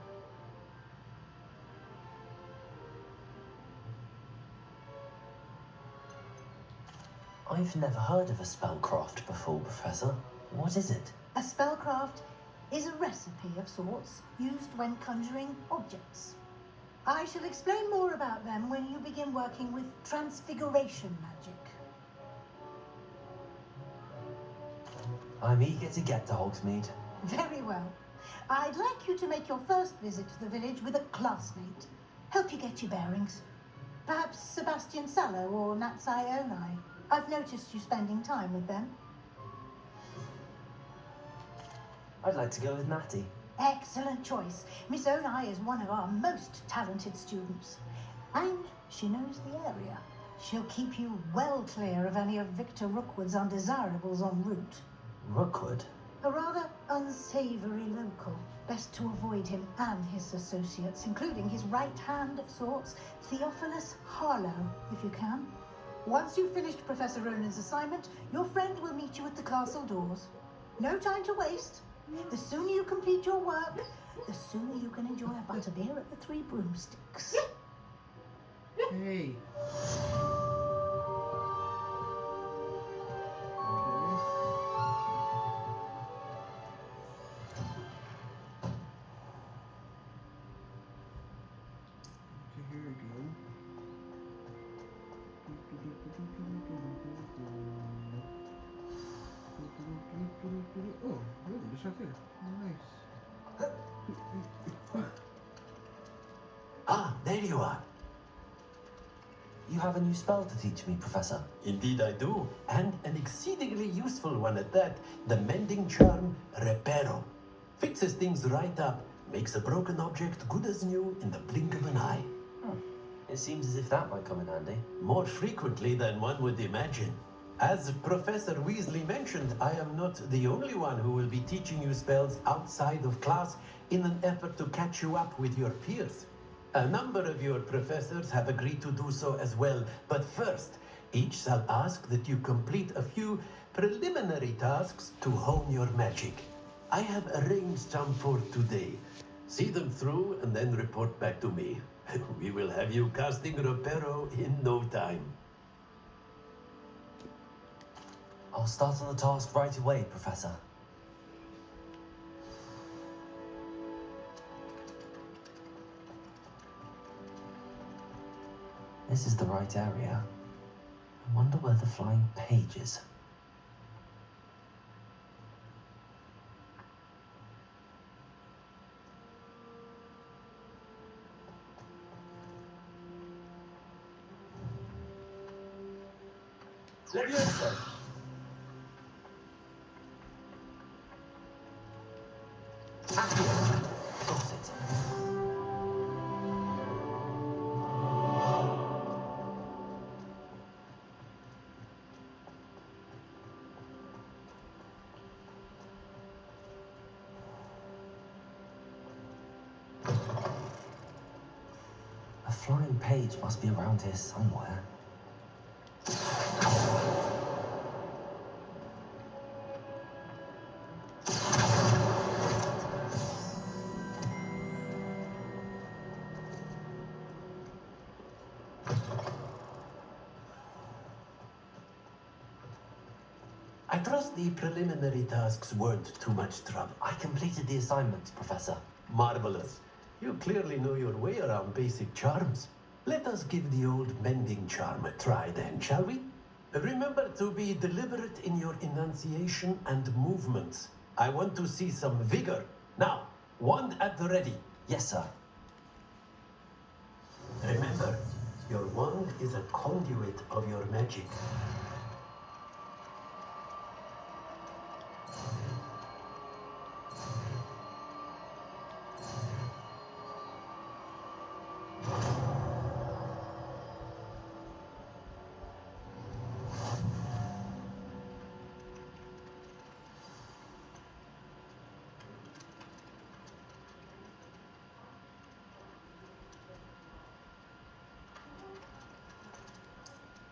C: I've never heard of a spellcraft before, Professor. What is it?
B: A spellcraft is a recipe of sorts used when conjuring objects. I shall explain more about them when you begin working with transfiguration magic.
C: I'm eager to get to Hogsmeade.
B: Very well. I'd like you to make your first visit to the village with a classmate. Help you get your bearings. Perhaps Sebastian Sallow or Natsai Onai. I've noticed you spending time with them.
C: I'd like to go with Natty.
B: Excellent choice. Miss Onai is one of our most talented students. And she knows the area. She'll keep you well clear of any of Victor Rookwood's undesirables en route.
C: Rookwood?
B: A rather unsavory local. Best to avoid him and his associates, including his right hand of sorts, Theophilus Harlow, if you can. Once you've finished Professor Ronan's assignment, your friend will meet you at the castle doors. No time to waste. The sooner you complete your work, the sooner you can enjoy a butterbeer at the Three Broomsticks.
A: Hey. Okay, here we go. Oh, really? Just right there. Oh, nice.
I: Ah, there you are.
C: You have a new spell to teach me, Professor.
I: Indeed I do, and an exceedingly useful one at that. The mending charm, Reparo. Fixes things right up, makes a broken object good as new in the blink of an eye.
C: It seems as if that might come in handy.
I: More frequently than one would imagine. As Professor Weasley mentioned, I am not the only one who will be teaching you spells outside of class in an effort to catch you up with your peers. A number of your professors have agreed to do so as well, but first, each shall ask that you complete a few preliminary tasks to hone your magic. I have arranged some for today. See them through and then report back to me. We will have you casting Reparo in no time.
C: I'll start on the task right away, Professor. This is the right area. I wonder where the flying page is.
I: Leviosa!
C: Got it. A flying page must be around here somewhere.
I: I trust the preliminary tasks weren't too much trouble.
C: I completed the assignment, Professor.
I: Marvelous. You clearly know your way around basic charms. Let us give the old mending charm a try then, shall we? Remember to be deliberate in your enunciation and movements. I want to see some vigor. Now, wand at the ready.
C: Yes, sir.
I: Remember, your wand is a conduit of your magic.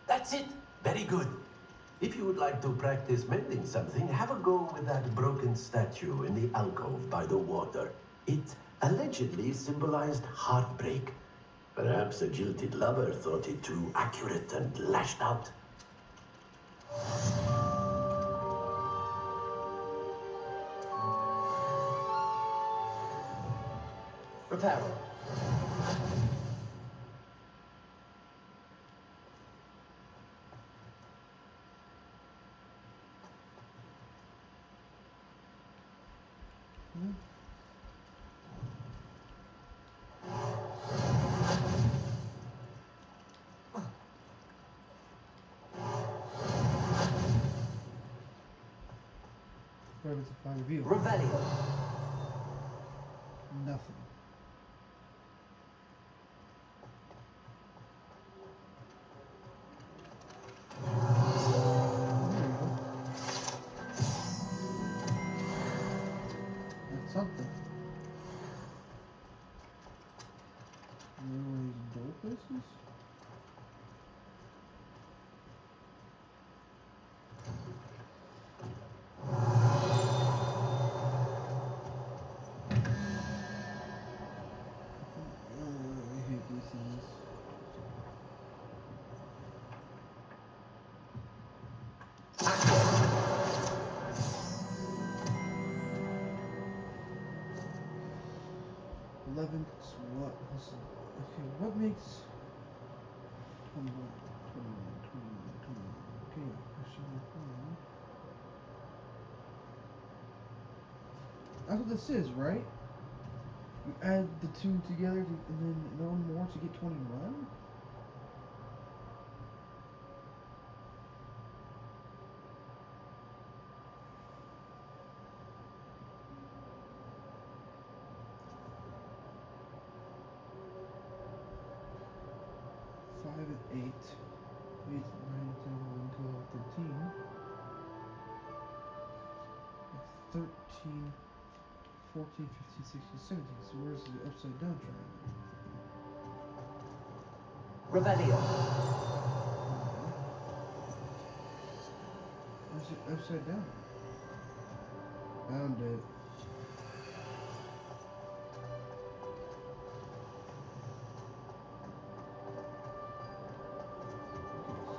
I: That's it. Very good. If you would like to practice mending something, have a go with that broken statue in the alcove by the water. It allegedly symbolized heartbreak. Perhaps a jilted lover thought it too accurate and lashed out.
C: Reparo.
A: Whatever to find view.
C: Revelio.
A: Nothing. Okay, what makes 21, 21, 21, 21? Okay, question 1. That's what this is, right? You add the two together and then one more to get 21? Five and 8, 8, 9, 10, 11, 12, 13. 13, 14, 15, 16, 17. So where's the upside down triangle?
E: Revelio.
A: Where's it upside down? Found it.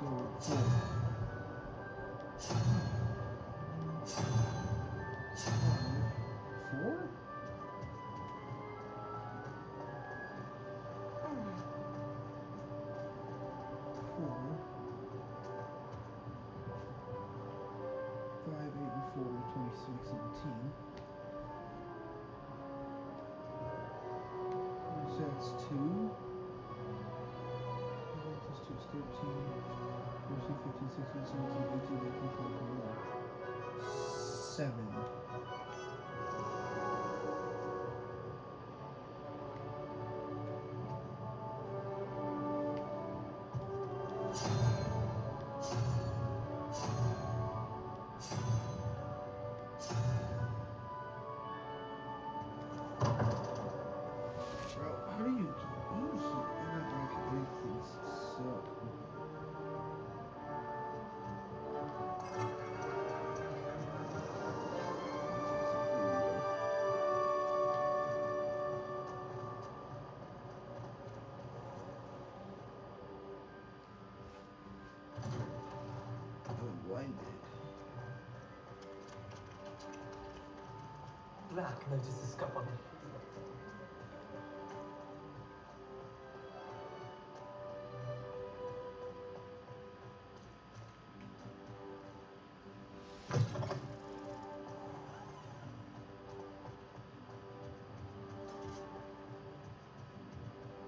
A: Okay, so 4? 5, 8, and 4, 26, 17. So that's 2. Plus 2 is 13, 14, 15, 16, 17, 18, 19, 20, 21. 7. Bro, how do you get in here? Okay, these things suck. I'm blinded.
C: Black noticed the scuff on him.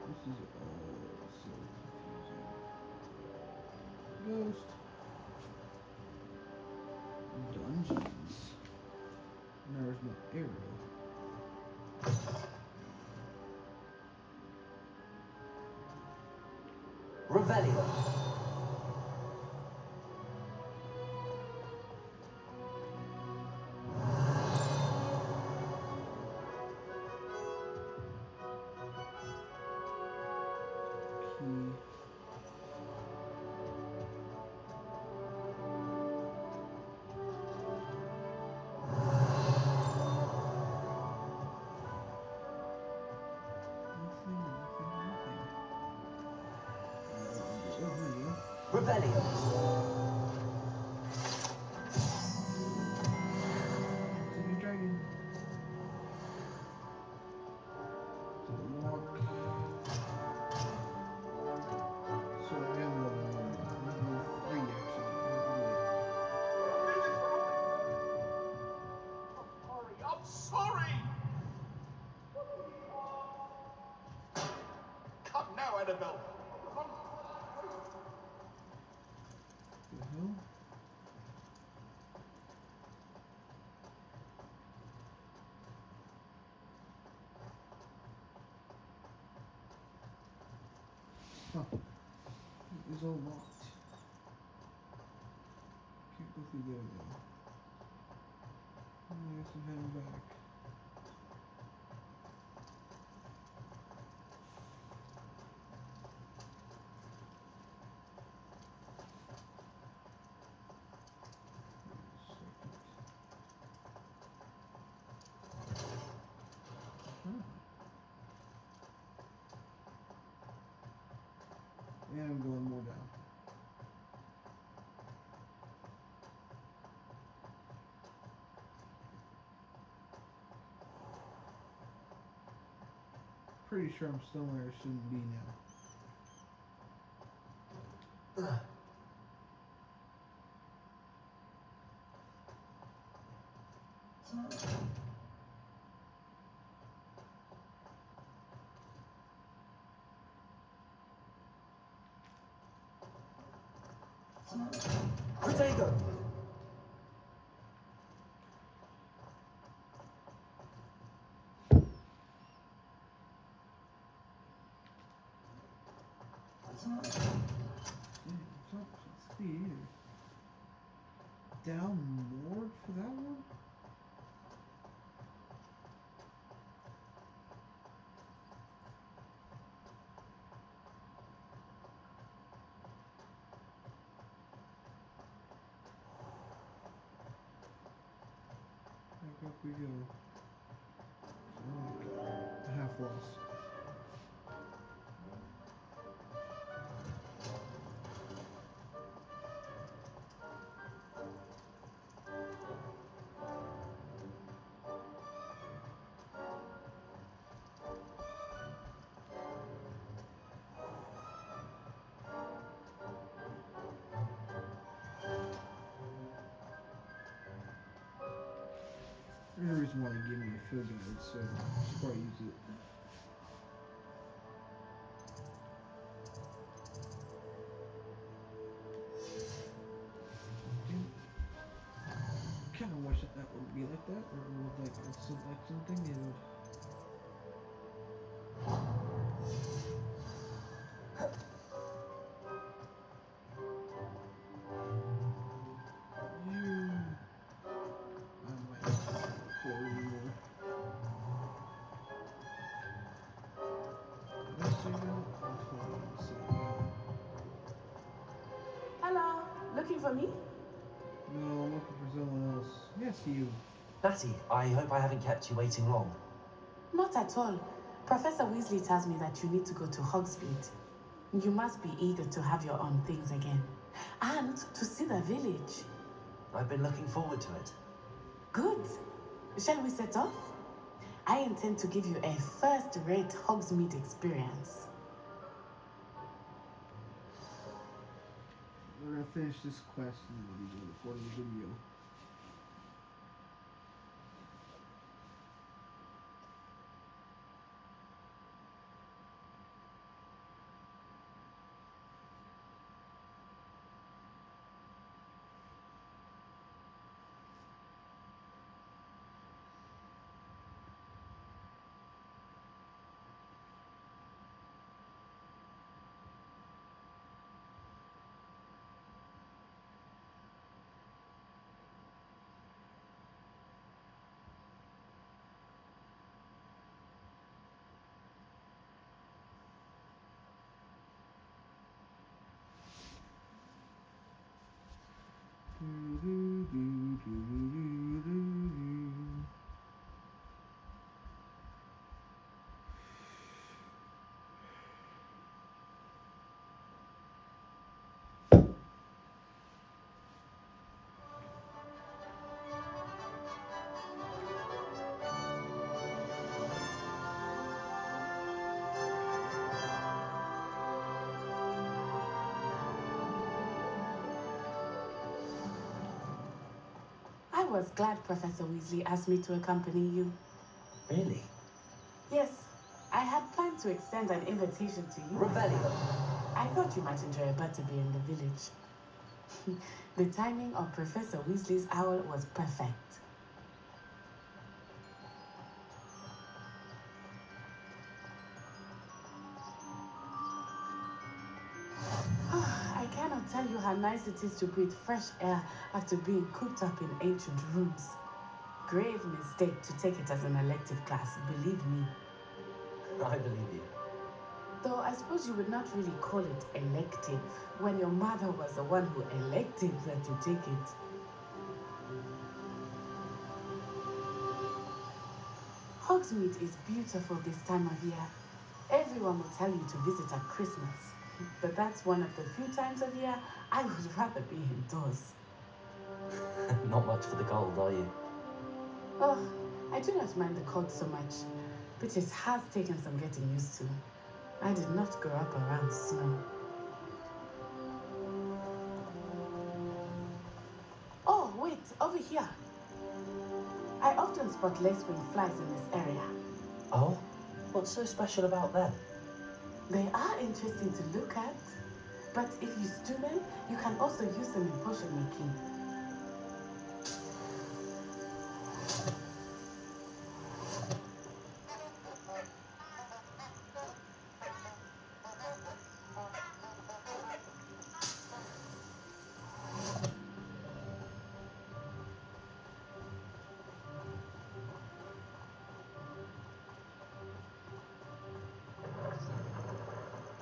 A: This is all so confusing. Ghost. Dungeons. There's no arrow.
E: Revelio.
A: Key.
E: Revelio.
A: Second dragon. So the lock. So I am level 1. Level 3 actually.
I: I'm sorry! Come now, Annabelle.
A: The hell? Huh. It is all locked. Can't go through there though. I guess I'm heading back. And I'm going more down. Pretty pretty sure I'm still where I shouldn't be now.
C: Protego!
A: Speed. Down more for that one? Back up we go. Half lost. There's a reason why they gave me a field guide, so I should probably use it. Kind of wish that would be like that, or it would like something it would.
H: Hello, looking for me?
A: No, I'm looking for someone else. Yes, you.
C: Natty, I hope I haven't kept you waiting long.
H: Not at all. Professor Weasley tells me that you need to go to Hogsmeade. You must be eager to have your own things again. And to see the village.
C: I've been looking forward to it.
H: Good. Shall we set off? I intend to give you a first-rate Hogsmeade experience.
A: We're gonna finish this quest and then we'll be recording the video.
H: I was glad Professor Weasley asked me to accompany you.
C: Really?
H: Yes, I had planned to extend an invitation to you.
C: Revelio.
H: I thought you might enjoy a butterbeer in the village. The timing of Professor Weasley's owl was perfect. I cannot tell you how nice it is to breathe fresh air after being cooped up in ancient rooms. Grave mistake to take it as an elective class, believe me.
C: I believe you.
H: Though I suppose you would not really call it elective when your mother was the one who elected that you take it. Hogsmeade is beautiful this time of year. Everyone will tell you to visit at Christmas. But that's one of the few times of year I would rather be indoors.
C: Not much for the gold, are you?
H: Oh, I do not mind the cold so much. but it has taken some getting used to. I did not grow up around snow. Oh, wait, over here. I often spot lacewing flies in this area.
C: Oh? What's so special about them?
H: They are interesting to look at, but if you stew them, you can also use them in potion making.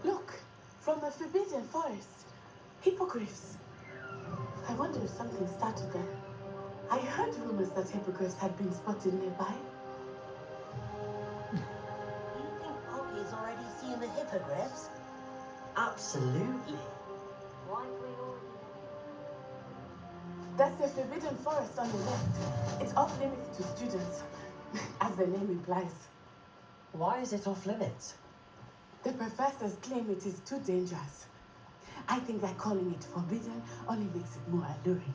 H: Look, from the Forbidden Forest. Hippogriffs. I wonder if something started there. I heard rumors that hippogriffs had been spotted nearby.
E: Do you think Poppy's already seen the hippogriffs?
C: Absolutely.
L: Why do we already
H: That's the Forbidden Forest on the left. It's off limits to students, as the name implies.
C: Why is it off limits?
H: The professors claim it is too dangerous. I think that calling it forbidden only makes it more alluring.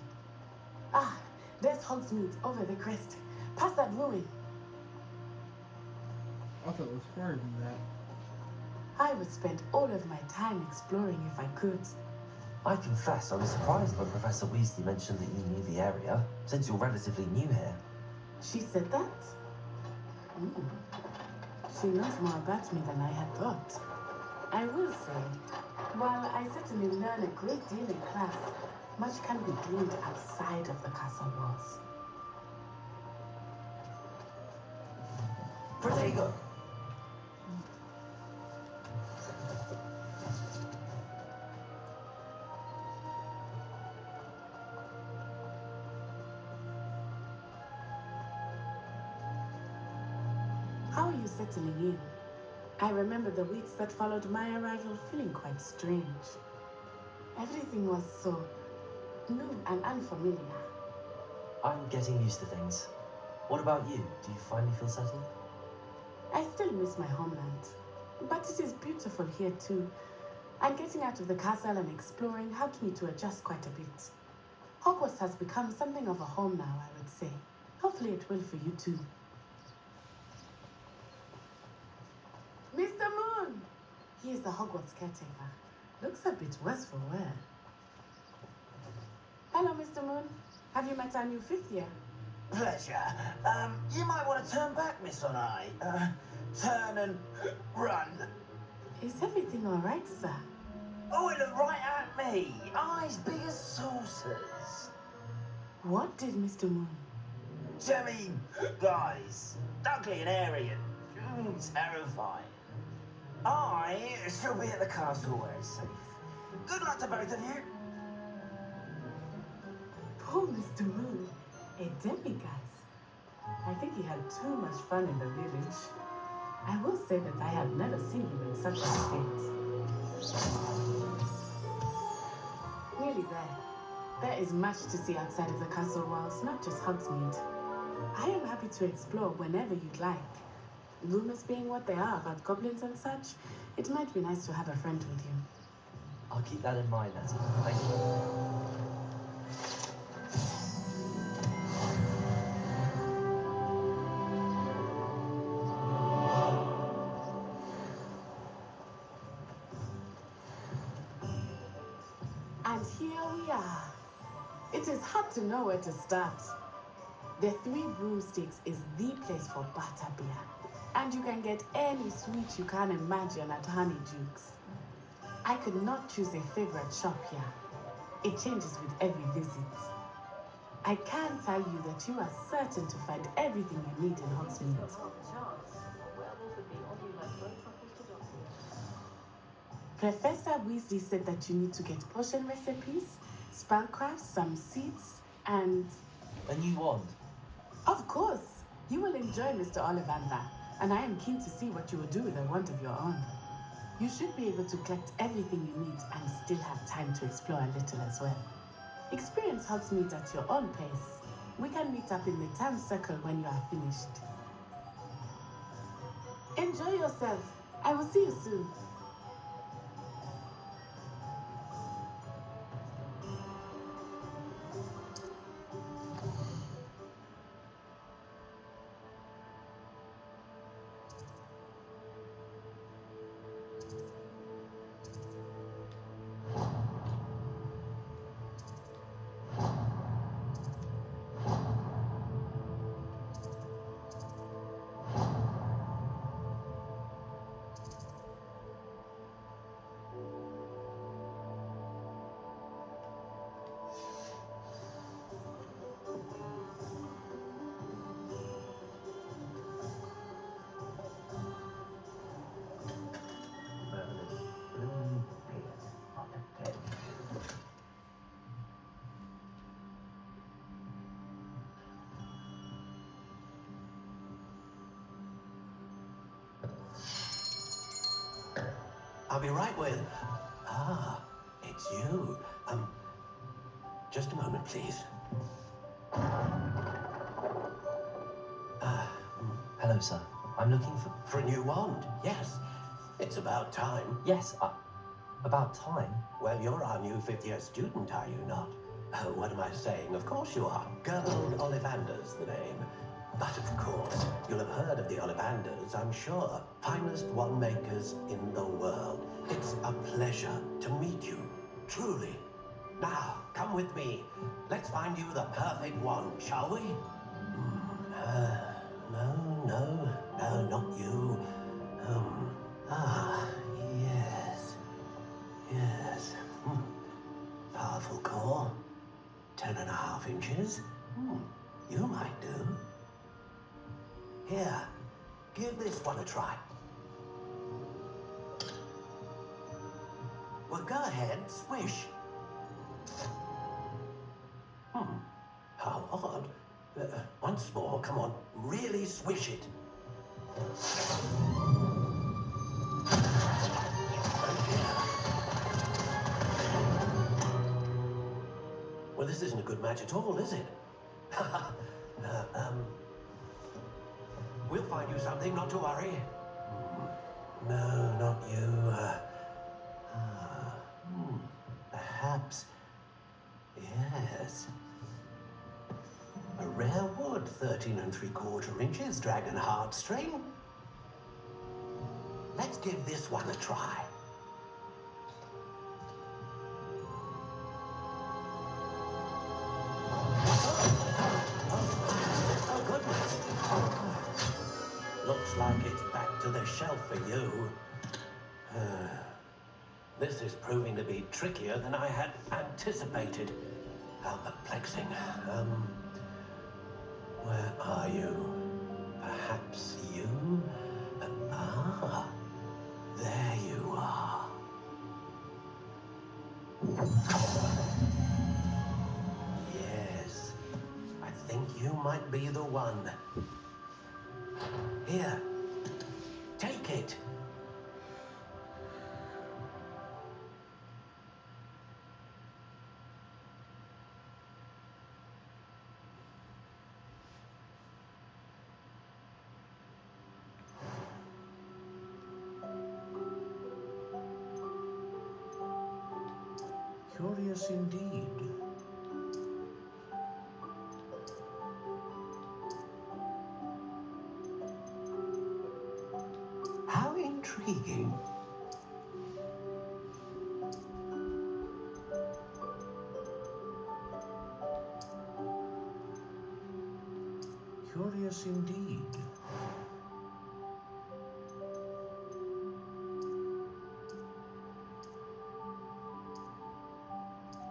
H: Ah, there's Hogsmeade over the crest. Past that ruin.
A: I thought it was farther than that.
H: I would spend all of my time exploring if I could.
C: I confess I was surprised when Professor Weasley mentioned that you knew the area, since you're relatively new here.
H: She said that? She knows more about me than I had thought. I will say, while I certainly learn a great deal in class, much can be gleaned outside of the castle walls.
C: Protego!
H: How are you settling in? I remember the weeks that followed my arrival feeling quite strange. Everything was so new and unfamiliar.
C: I'm getting used to things. What about you? Do you finally feel settled?
H: I still miss my homeland, but it is beautiful here too. And getting out of the castle and exploring helped me to adjust quite a bit. Hogwarts has become something of a home now, I would say. Hopefully it will for you too. Mr. Moon! He is the Hogwarts caretaker. Looks a bit worse for wear. Hello, Mr. Moon. Have you met our new fifth year?
E: Pleasure. You might want to turn back, Miss Onai. Turn and run.
H: Is everything all right, sir?
E: Oh, it looked right at me. Eyes big as saucers.
H: What did Mr. Moon?
E: I mean, guys, ugly and airy and terrifying. I shall be at the castle where it's safe. Good luck to both of you.
H: Poor Mr. Moon, a demiguise. I think he had too much fun in the village. I will say that I have never seen him in such a state. Nearly there. There is much to see outside of the castle walls, not just Hogsmeade. I am happy to explore whenever you'd like. Rumors being what they are about goblins and such, it might be nice to have a friend with you.
C: I'll keep that in mind, Natty. Thank you.
H: And here we are. It is hard to know where to start. The Three Broomsticks is the place for butterbeer. And you can get any sweet you can imagine at Honeydukes. I could not choose a favorite shop here. It changes with every visit. I can tell you that you are certain to find everything you need in Hogsmeade. Professor Weasley said that you need to get potion recipes, spellcrafts, some seeds, and...
C: A new wand?
H: Of course! You will enjoy Mr. Ollivander, and I am keen to see what you will do with a wand of your own. You should be able to collect everything you need and still have time to explore a little as well. Experience Hogsmeade at your own pace. We can meet up in the town circle when you are finished. Enjoy yourself. I will see you soon.
I: I'll be right with. Ah, it's you. Just a moment, please.
C: Hello, sir. I'm looking
I: For a new wand, yes. It's about time.
C: Yes, about time?
I: Well, you're our new fifth-year student, are you not? Oh, what am I saying? Of course you are. Gerbold Ollivander's the name. But of course, you'll have heard of the Ollivanders, I'm sure. Finest wand makers in the world. It's a pleasure to meet you, truly. Now, come with me. Let's find you the perfect wand, shall we? No, not you. Yes. Powerful core. 10.5 inches. You might do. Here, give this one a try. Well, go ahead, swish. How odd. Once more, come on, really swish it. Well, this isn't a good match at all, is it? We'll find you something, not to worry. No, not you. Perhaps. Yes. A rare wood, 13 3/4 inches, dragon heartstring. Let's give this one a try. Oh, goodness. Looks like it's back to the shelf for you. This is proving to be trickier than I had anticipated. How perplexing. Where are you? Perhaps you? There you are. Yes, I think you might be the one. Here, take it.
O: Curious indeed.
I: How intriguing.
O: Curious indeed.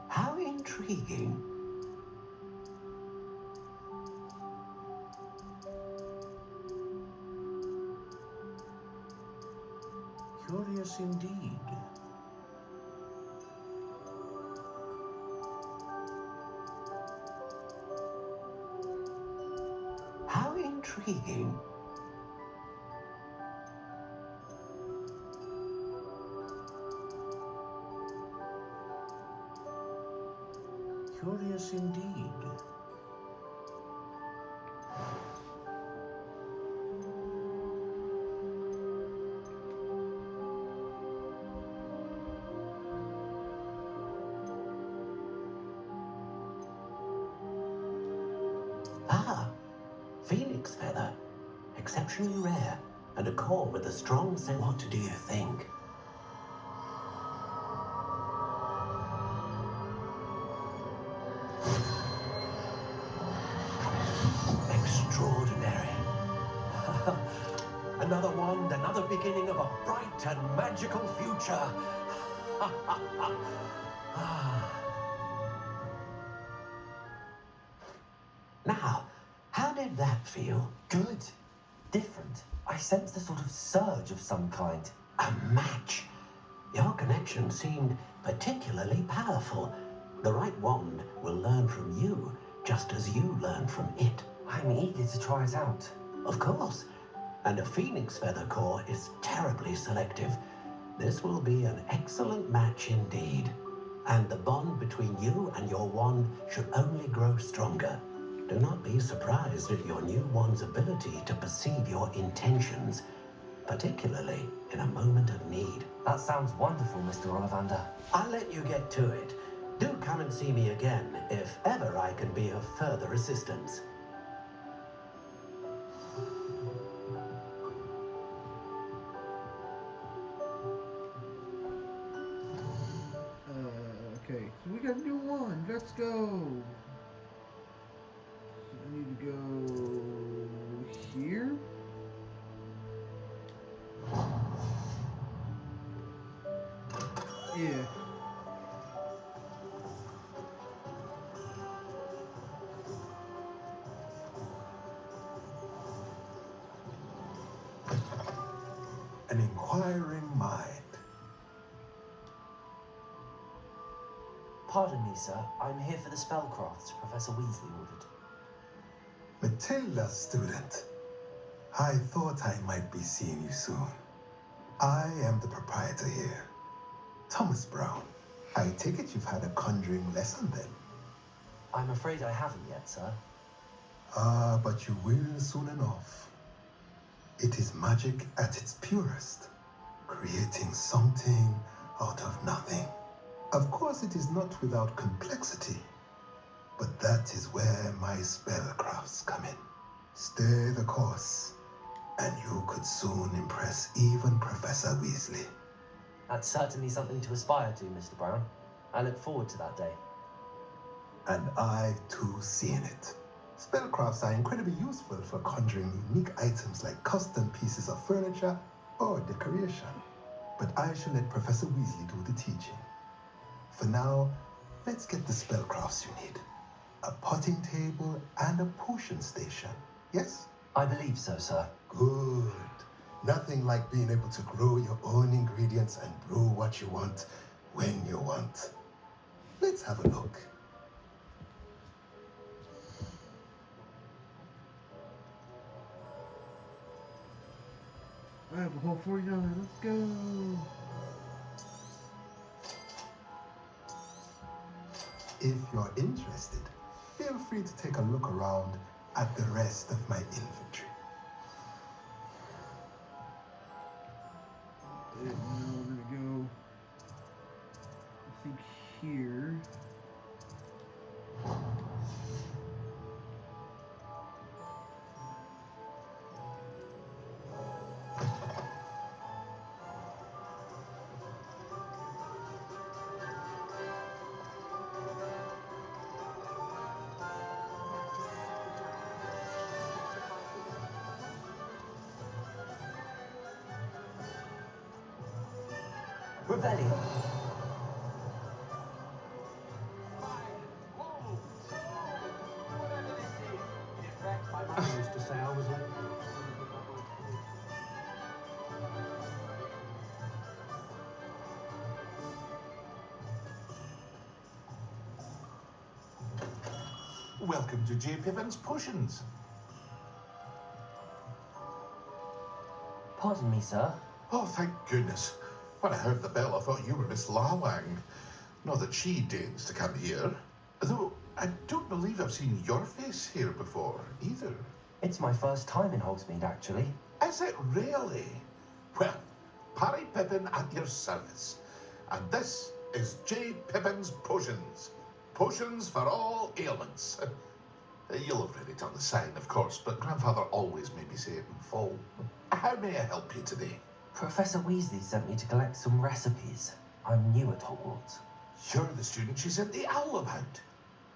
I: How intriguing.
O: Curious indeed.
I: How intriguing.
O: Curious indeed.
I: phoenix feather. Exceptionally rare, and a core with a strong sense. What do you think? Extraordinary. Another wand, another beginning of a bright and magical future. Now, how did that feel?
C: Good. Different. I sensed a sort of surge of some kind.
I: A match. Your connection seemed particularly powerful. The right wand will learn from you, just as you learn from it.
C: I'm eager to try it out.
I: Of course. And a phoenix feather core is terribly selective. This will be an excellent match indeed. And the bond between you and your wand should only grow stronger. Do not be surprised at your new wand's ability to perceive your intentions, particularly in a moment of need.
C: That sounds wonderful, Mr. Ollivander.
I: I'll let you get to it. Do come and see me again if ever I can be of further assistance.
A: Okay, so we got a new one. Let's go. So I need to go here. Yeah.
O: An inquiring mind.
C: Pardon me, sir. I'm here for the spellcrafts Professor Weasley ordered.
O: Matilda, student. I thought I might be seeing you soon. I am the proprietor here, Thomas Brown. I take it you've had a conjuring lesson then?
C: I'm afraid I haven't yet, sir.
O: Ah, but you will soon enough. It is magic at its purest, creating something out of nothing. Of course, it is not without complexity, but that is where my spellcrafts come in. Stay the course, and you could soon impress even Professor Weasley.
C: That's certainly something to aspire to, Mr. Brown. I look forward to that day.
O: And I too seen it. Spellcrafts are incredibly useful for conjuring unique items like custom pieces of furniture or decoration. But I shall let Professor Weasley do the teaching. For now, let's get the spellcrafts you need. A potting table and a potion station, yes?
C: I believe so, sir.
O: Good. Nothing like being able to grow your own ingredients and brew what you want when you want. Let's have a look.
A: I have a whole 49. Let's go.
O: If you're interested, feel free to take a look around at the rest of my inventory.
A: And now we're gonna go, I think, here.
C: Revelio.
I: I used to say I was late.
O: Welcome to J. Pippin's Potions.
C: Pardon me, sir.
O: Oh, thank goodness. When I heard the bell, I thought you were Miss Lawang. Not that she deigns to come here. Though, I don't believe I've seen your face here before, either.
C: It's my first time in Hogsmeade, actually.
O: Is it really? Well, Parry Pippin at your service. And this is J. Pippin's Potions. Potions for all ailments.
P: You'll have read it on the sign, of course, but Grandfather always made me say it in full. How may I help you today?
C: Professor Weasley sent me to collect some recipes. I'm new at Hogwarts.
P: You're the student she sent the owl about.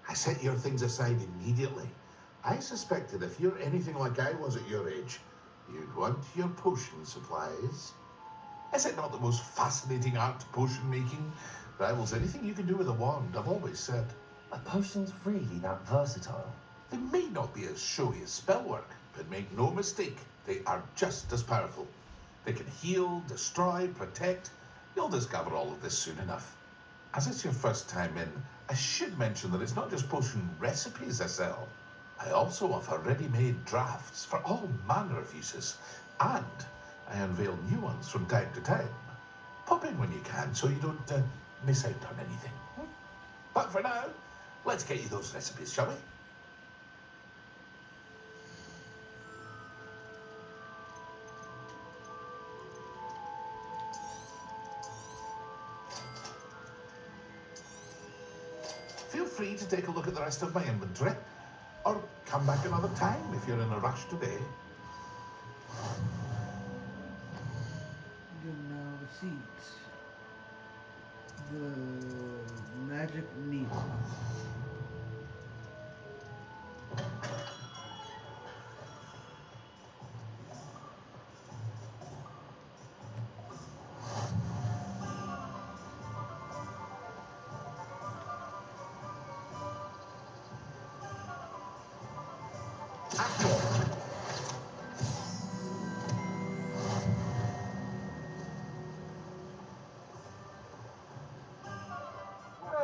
P: I set your things aside immediately. I suspected if you're anything like I was at your age, you'd want your potion supplies. Is it not the most fascinating art, potion making? Rivals anything you can do with a wand, I've always said.
C: Are potions really that versatile?
P: They may not be as showy as spellwork, but make no mistake, they are just as powerful. They can heal, destroy, protect. You'll discover all of this soon enough. As it's your first time in, I should mention that it's not just potion recipes I sell. I also offer ready-made drafts for all manner of uses, and I unveil new ones from time to time. Pop in when you can so you don't miss out on anything. But for now, let's get you those recipes, shall we? Feel free to take a look at the rest of my inventory, or come back another time if you're in a rush today.
A: Good, now the seeds. The magic needle.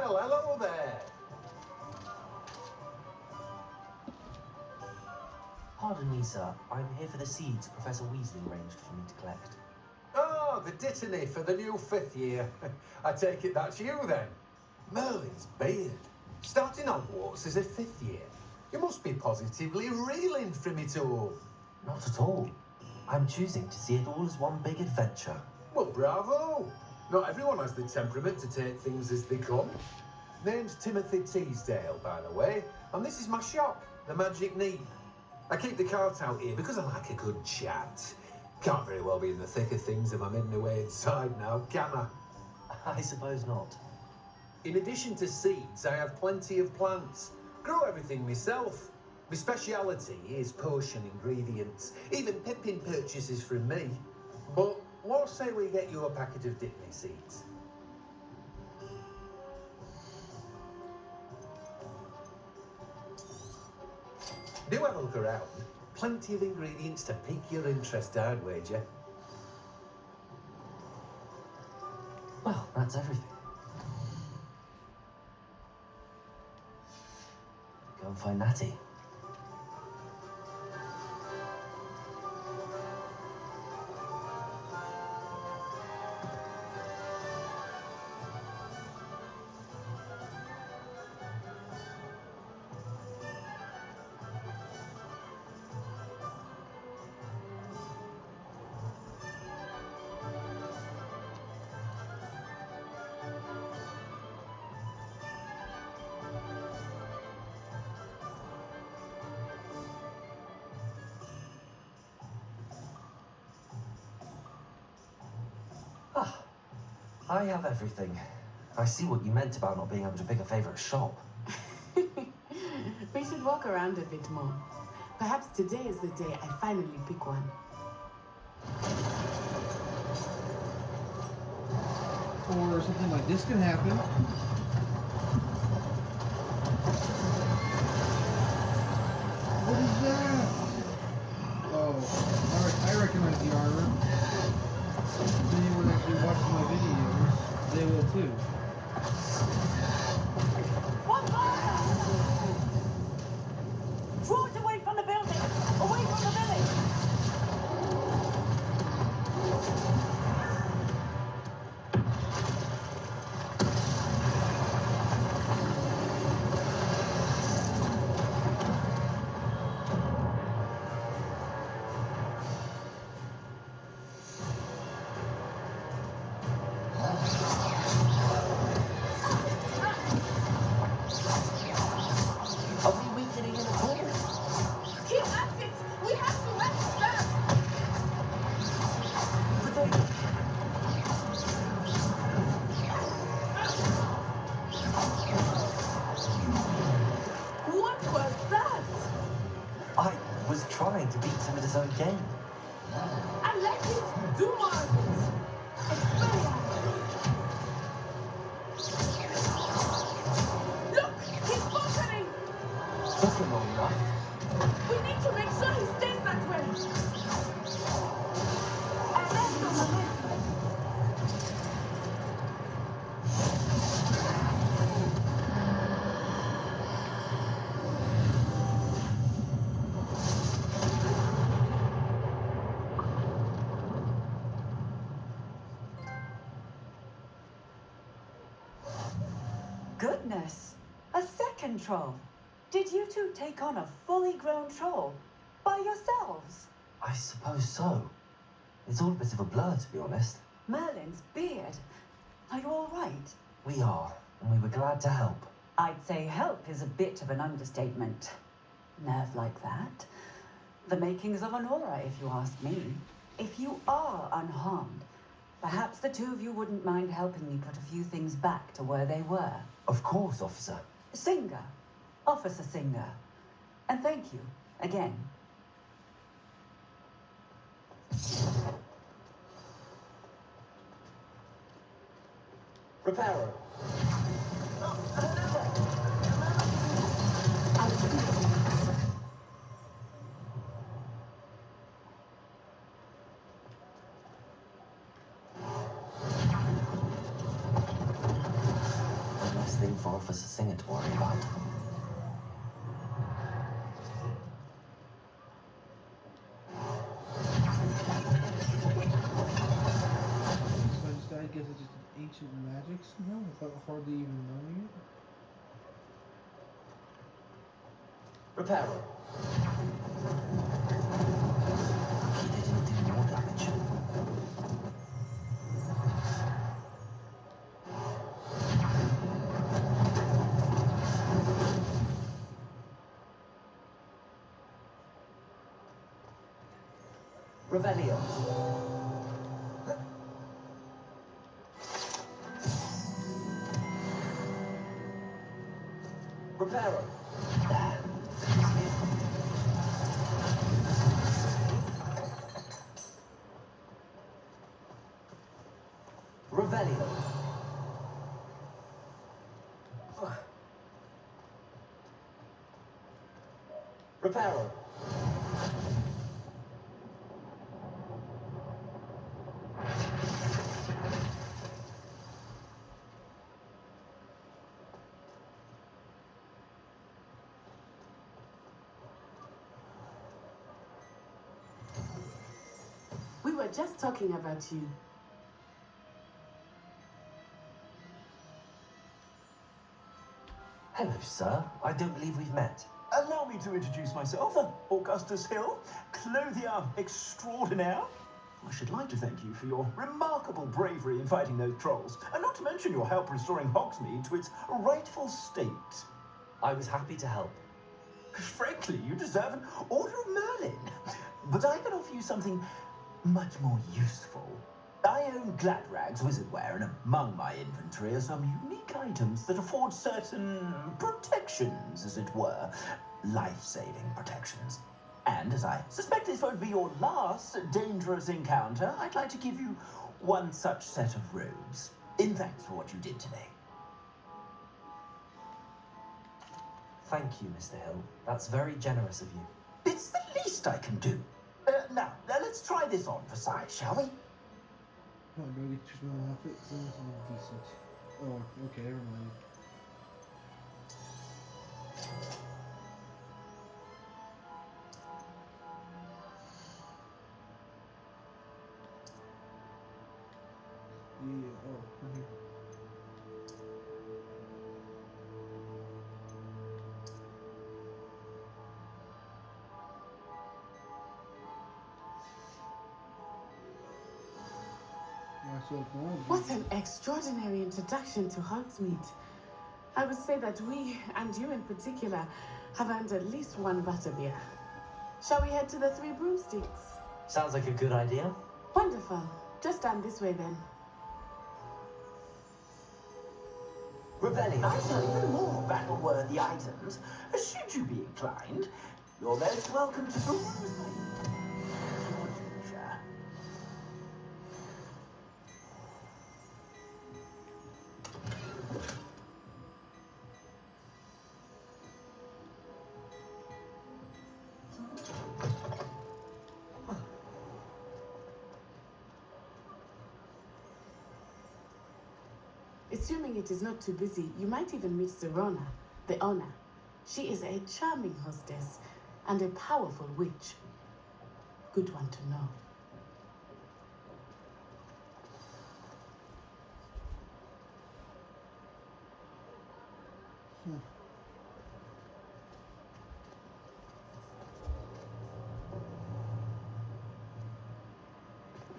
I: Well, hello there.
C: Pardon me, sir. I'm here for the seeds Professor Weasley arranged for me to collect.
I: Oh, the dittany for the new 5th year. I take it that's you then. Merlin's beard. Starting Hogwarts as a 5th year. You must be positively reeling from it all.
C: Not at all. I'm choosing to see it all as one big adventure.
I: Well, bravo. Not everyone has the temperament to take things as they come. Name's Timothy Teasdale, by the way, and this is my shop, the Magic Needle. I keep the cart out here because I like a good chat. Can't very well be in the thick of things if I'm hidden away inside now, can I?
C: I suppose not.
I: In addition to seeds, I have plenty of plants. Grow everything myself. My speciality is potion ingredients. Even Pippin purchases from me. But what say we get you a packet of Dittany seeds? Do have a look around. Plenty of ingredients to pique your interest, I'd wager.
C: Well, that's everything. Go and find Natty. I have everything. I see what you meant about not being able to pick a favourite shop.
H: We should walk around a bit more. Perhaps today is the day I finally pick one.
A: Or something like this can happen. What is that? Oh, alright, I recognize the armor. If anyone actually watches my videos, they will too.
B: Draw it away from the building! Away from the village!
C: trying to beat him at his own game.
H: And let it do more of it. Look, he's faltering.
C: Took him long enough.
H: We need to make sure he stays that way. And there's no momentum.
Q: Goodness, a second troll. Did you two take on a fully grown troll by yourselves?
C: I suppose so. It's all a bit of a blur, to be honest.
Q: Merlin's beard. Are you all right?
C: We are, and we were glad to help.
Q: I'd say help is a bit of an understatement. Nerve like that. The makings of an aura, if you ask me. If you are unharmed, perhaps the two of you wouldn't mind helping me put a few things back to where they were.
C: Of course, officer.
Q: Singer. Officer Singer. And thank you, again.
F: Reparo.
C: One less thing for Officer Singer to worry about.
A: I guess it's just an ancient magic somehow without hardly even knowing it.
F: Reparo.
C: Lucky they didn't do more damage.
F: Revelio. Reparo. Revelio. Reparo.
H: We were just talking about you.
C: Hello, sir. I don't believe we've met.
E: Allow me to introduce myself, Augustus Hill, clothier extraordinaire. I should like to thank you for your remarkable bravery in fighting those trolls, and not to mention your help restoring Hogsmeade to its rightful state.
C: I was happy to help.
E: Frankly, you deserve an Order of Merlin. But I can offer you something much more useful. I own Gladrag's wizardware, and among my inventory are some unique items that afford certain protections, as it were. Life-saving protections. And as I suspect this won't be your last dangerous encounter, I'd like to give you one such set of robes, in thanks for what you did today.
C: Thank you, Mr. Hill. That's very generous of you.
E: It's the least I can do. Now, let's try this on for size, shall we?
A: Oh, do I get to choose my outfit? This is decent. Oh, okay, never mind. Yeah, oh, okay.
H: What an extraordinary introduction to Hogsmeade. I would say that we, and you in particular, have earned at least one butterbeer. Shall we head to the Three Broomsticks?
C: Sounds like a good idea.
H: Wonderful. Just stand this way then.
E: Revelio. I sell even more battle-worthy items, should you be inclined. You're most welcome to peruse my leisure.
H: Assuming it is not too busy, you might even meet Serona, the owner. She is a charming hostess and a powerful witch. Good one to know.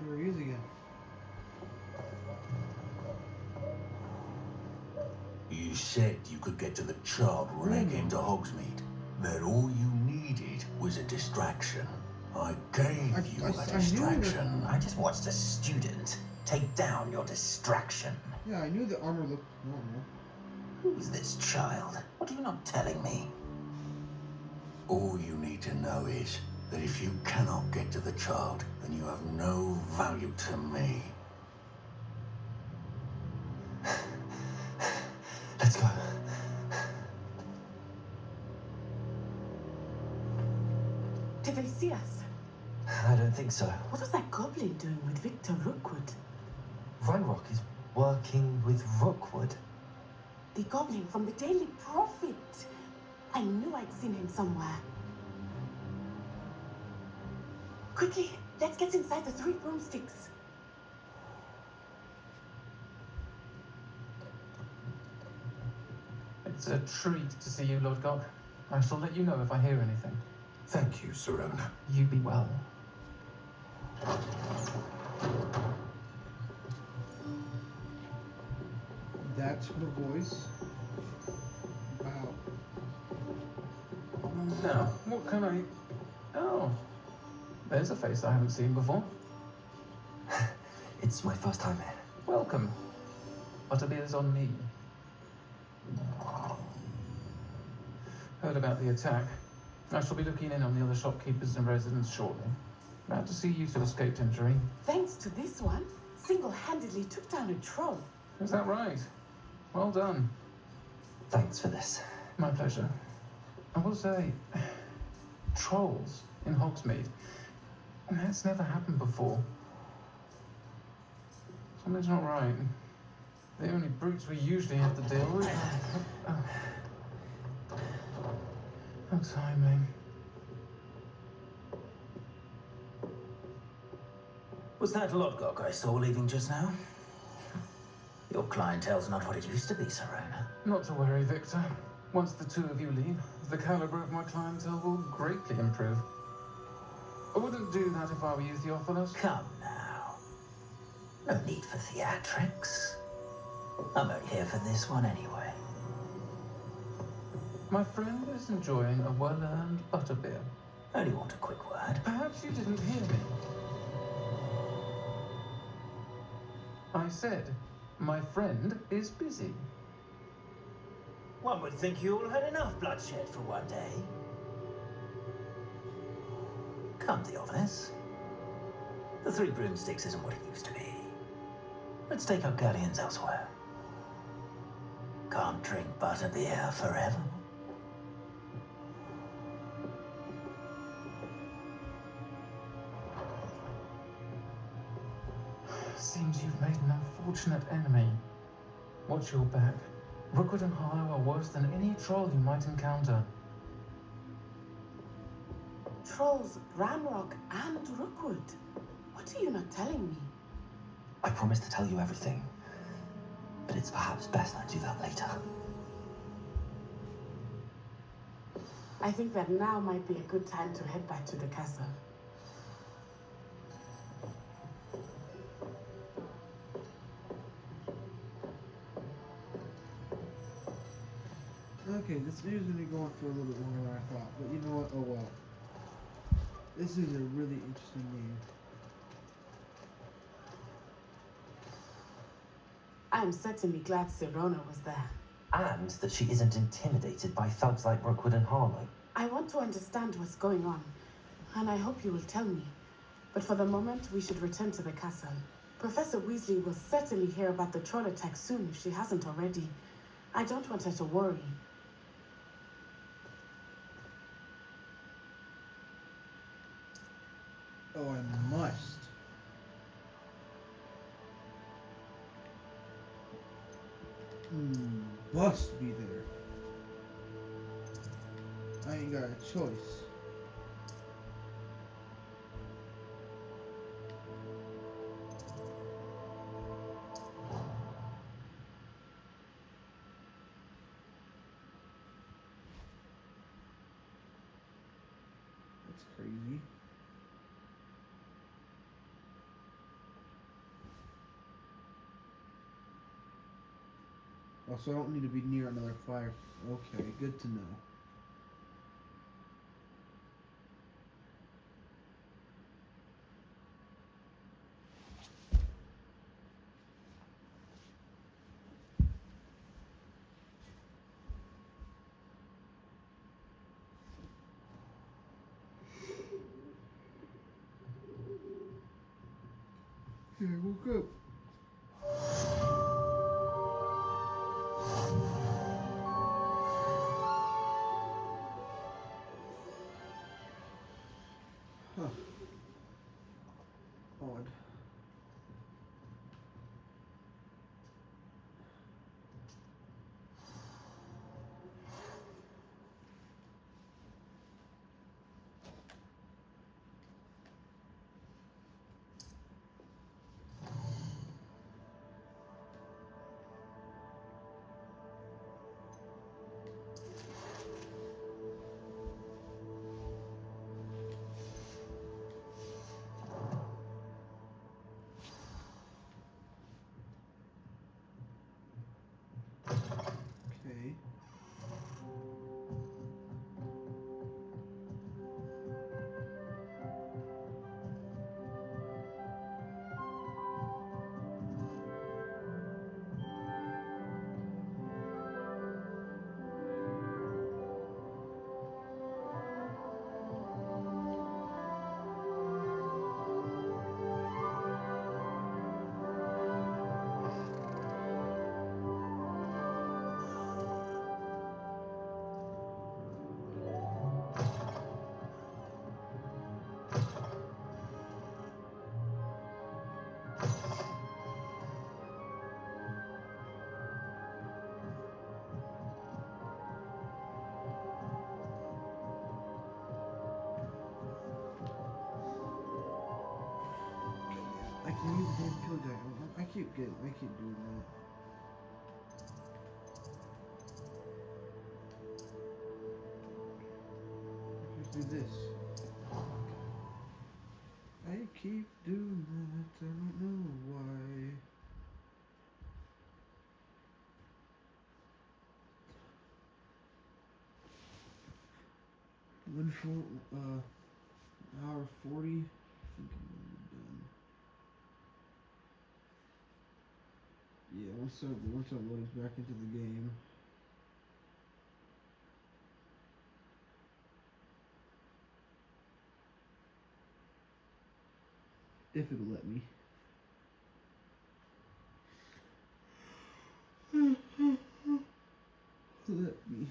A: There he is again.
I: You said you could get to the child when I came to Hogsmeade. That all you needed was a distraction. I gave you a distraction.
E: I just watched a student take down your distraction.
A: Yeah, I knew the armor looked normal.
E: Who's this child? What are you not telling me?
I: All you need to know is that if you cannot get to the child, then you have no value to me.
E: Let's go.
H: Did they see us?
C: I don't think so.
H: What was that goblin doing with Victor Rookwood?
C: Ranrock is working with Rookwood.
H: The goblin from the Daily Prophet. I knew I'd seen him somewhere. Quickly, let's get inside the 3 broomsticks.
R: It's a treat to see you, Lord Gog. I shall let you know if I hear anything.
I: Thank you, Serona.
R: You be well.
A: That's her voice. Wow.
R: Now, what can I... Oh, there's a face I haven't seen before.
C: It's my first time here.
R: Welcome. Butterbeer's on me. Heard about the attack. I shall be looking in on the other shopkeepers and residents shortly. Glad to see you two escaped injury.
H: Thanks to this one, single-handedly took down a troll.
R: Is that right? Well done.
C: Thanks for this.
R: My pleasure. I will say, trolls in Hogsmeade. That's never happened before. Something's not right. The only brutes we usually have to deal with. How timely.
E: Was that Lodgok I saw leaving just now? Your clientele's not what it used to be, Serona.
R: Not to worry, Victor. Once the two of you leave, the caliber of my clientele will greatly improve. I wouldn't do that if I were you, Theophilus.
E: Come now. No need for theatrics. I'm only here for this one anyway.
R: My friend is enjoying a well-earned butterbeer.
E: Only want a quick word.
R: Perhaps you didn't hear me. I said, my friend is busy.
E: One would think you all had enough bloodshed for one day. Come, Theophilus. The 3 broomsticks isn't what it used to be. Let's take our galleons elsewhere. Can't drink butterbeer forever.
R: Seems you've made an unfortunate enemy. Watch your back. Rookwood and Harlow are worse than any troll you might encounter.
H: Trolls, Ranrock, and Rookwood. What are you not telling me?
C: I promised to tell you everything, but it's perhaps best I do that later.
H: I think that now might be a good time to head back to the castle.
A: Okay, this video's gonna be going for a little bit longer than I thought, but you know what? Oh well. This is a really interesting game.
H: I'm certainly glad Serona was there.
C: And that she isn't intimidated by thugs like Rookwood and Harlow.
H: I want to understand what's going on, and I hope you will tell me. But for the moment, we should return to the castle. Professor Weasley will certainly hear about the troll attack soon if she hasn't already. I don't want her to worry.
A: Oh, I must. Must be there. I ain't got a choice. That's crazy. Also, I don't need to be near another fire. Okay, good to know. Here, I woke up. Huh. Odd. Okay. I can use the damn pill guy. I keep doing that. Let's do this. I keep doing that. I don't know why. One for hour 40. I think I'm done. Yeah, once I load us back into the game. If it'll let me. Let me.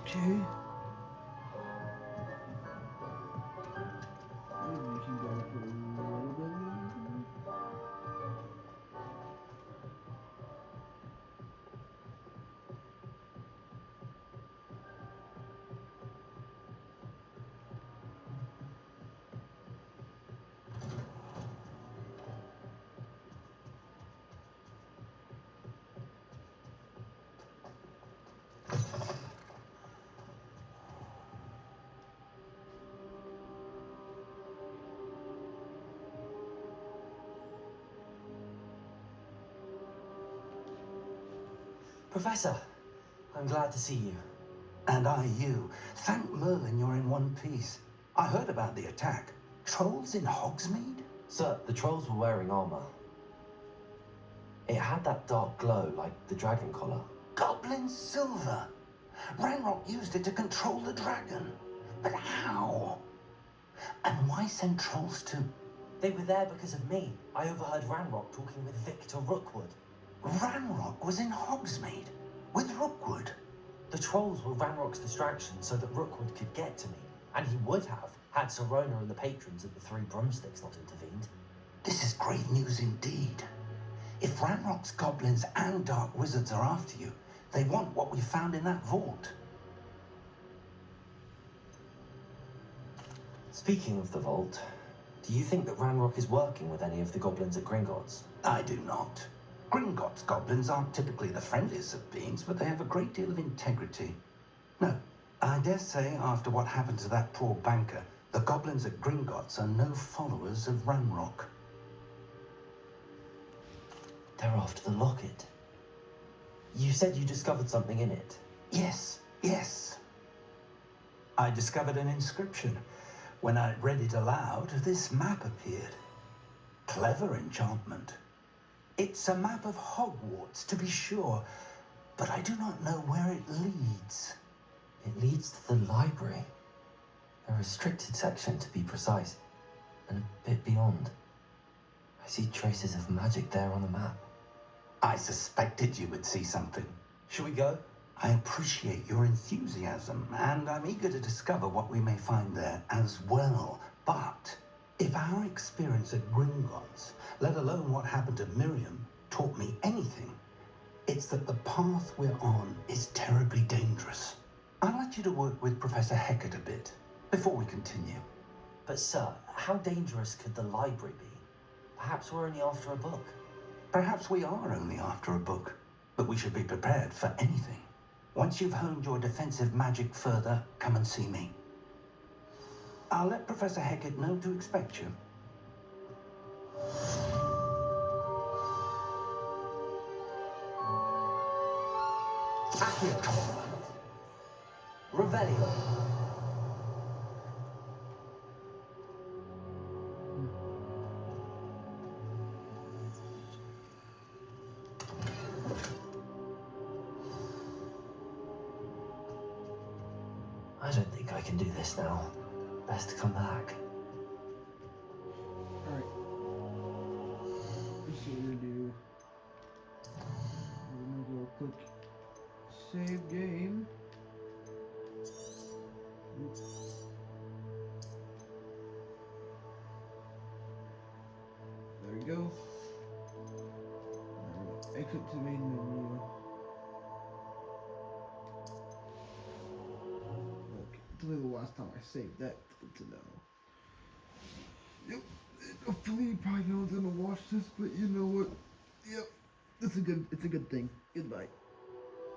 A: Okay. Maybe we can go up a little bit.
C: Professor, I'm glad to see you.
D: And I you. Thank Merlin you're in one piece. I heard about the attack. Trolls in Hogsmeade?
C: Sir, the trolls were wearing armor. It had that dark glow like the dragon collar.
D: Goblin silver. Ranrock used it to control the dragon. But how? And why send trolls to...
C: They were there because of me. I overheard Ranrock talking with Victor Rookwood.
D: Ranrock was in Hogsmeade with Rookwood.
C: The trolls were Ranrock's distraction so that Rookwood could get to me. And he would have, had Serona and the patrons at the Three Broomsticks not intervened.
D: This is grave news indeed. If Ranrock's goblins and dark wizards are after you, they want what we found in that vault.
C: Speaking of the vault, do you think that Ranrock is working with any of the goblins at Gringotts?
D: I do not. Gringotts goblins aren't typically the friendliest of beings, but they have a great deal of integrity. No, I dare say after what happened to that poor banker, the goblins at Gringotts are no followers of Ranrock.
C: They're after the locket. You said you discovered something in it.
D: Yes. I discovered an inscription. When I read it aloud, this map appeared. Clever enchantment. It's a map of Hogwarts, to be sure, but I do not know where it leads.
C: It leads to the library. A restricted section, to be precise, and a bit beyond. I see traces of magic there on the map.
D: I suspected you would see something.
C: Shall we go?
D: I appreciate your enthusiasm, and I'm eager to discover what we may find there as well. But if our experience at Gringotts, let alone what happened to Miriam, taught me anything, it's that the path we're on is terribly dangerous. I'd like you to work with Professor Hecat a bit before we continue.
C: But sir, how dangerous could the library be? Perhaps we're only after a book.
D: Perhaps we are only after a book, but we should be prepared for anything. Once you've honed your defensive magic further, come and see me. I'll let Professor Hecat know to expect you.
C: Accio. Revelio. I don't think I can do this now. Best to come back.
A: Alright. So we're gonna do... We're gonna go click save game. Oops. There we go. Exit to main menu. Okay, it's only the last time I saved that. Good to know. Yep. Hopefully, you probably no one's gonna watch this, but you know what? Yep. It's a good thing. Goodbye.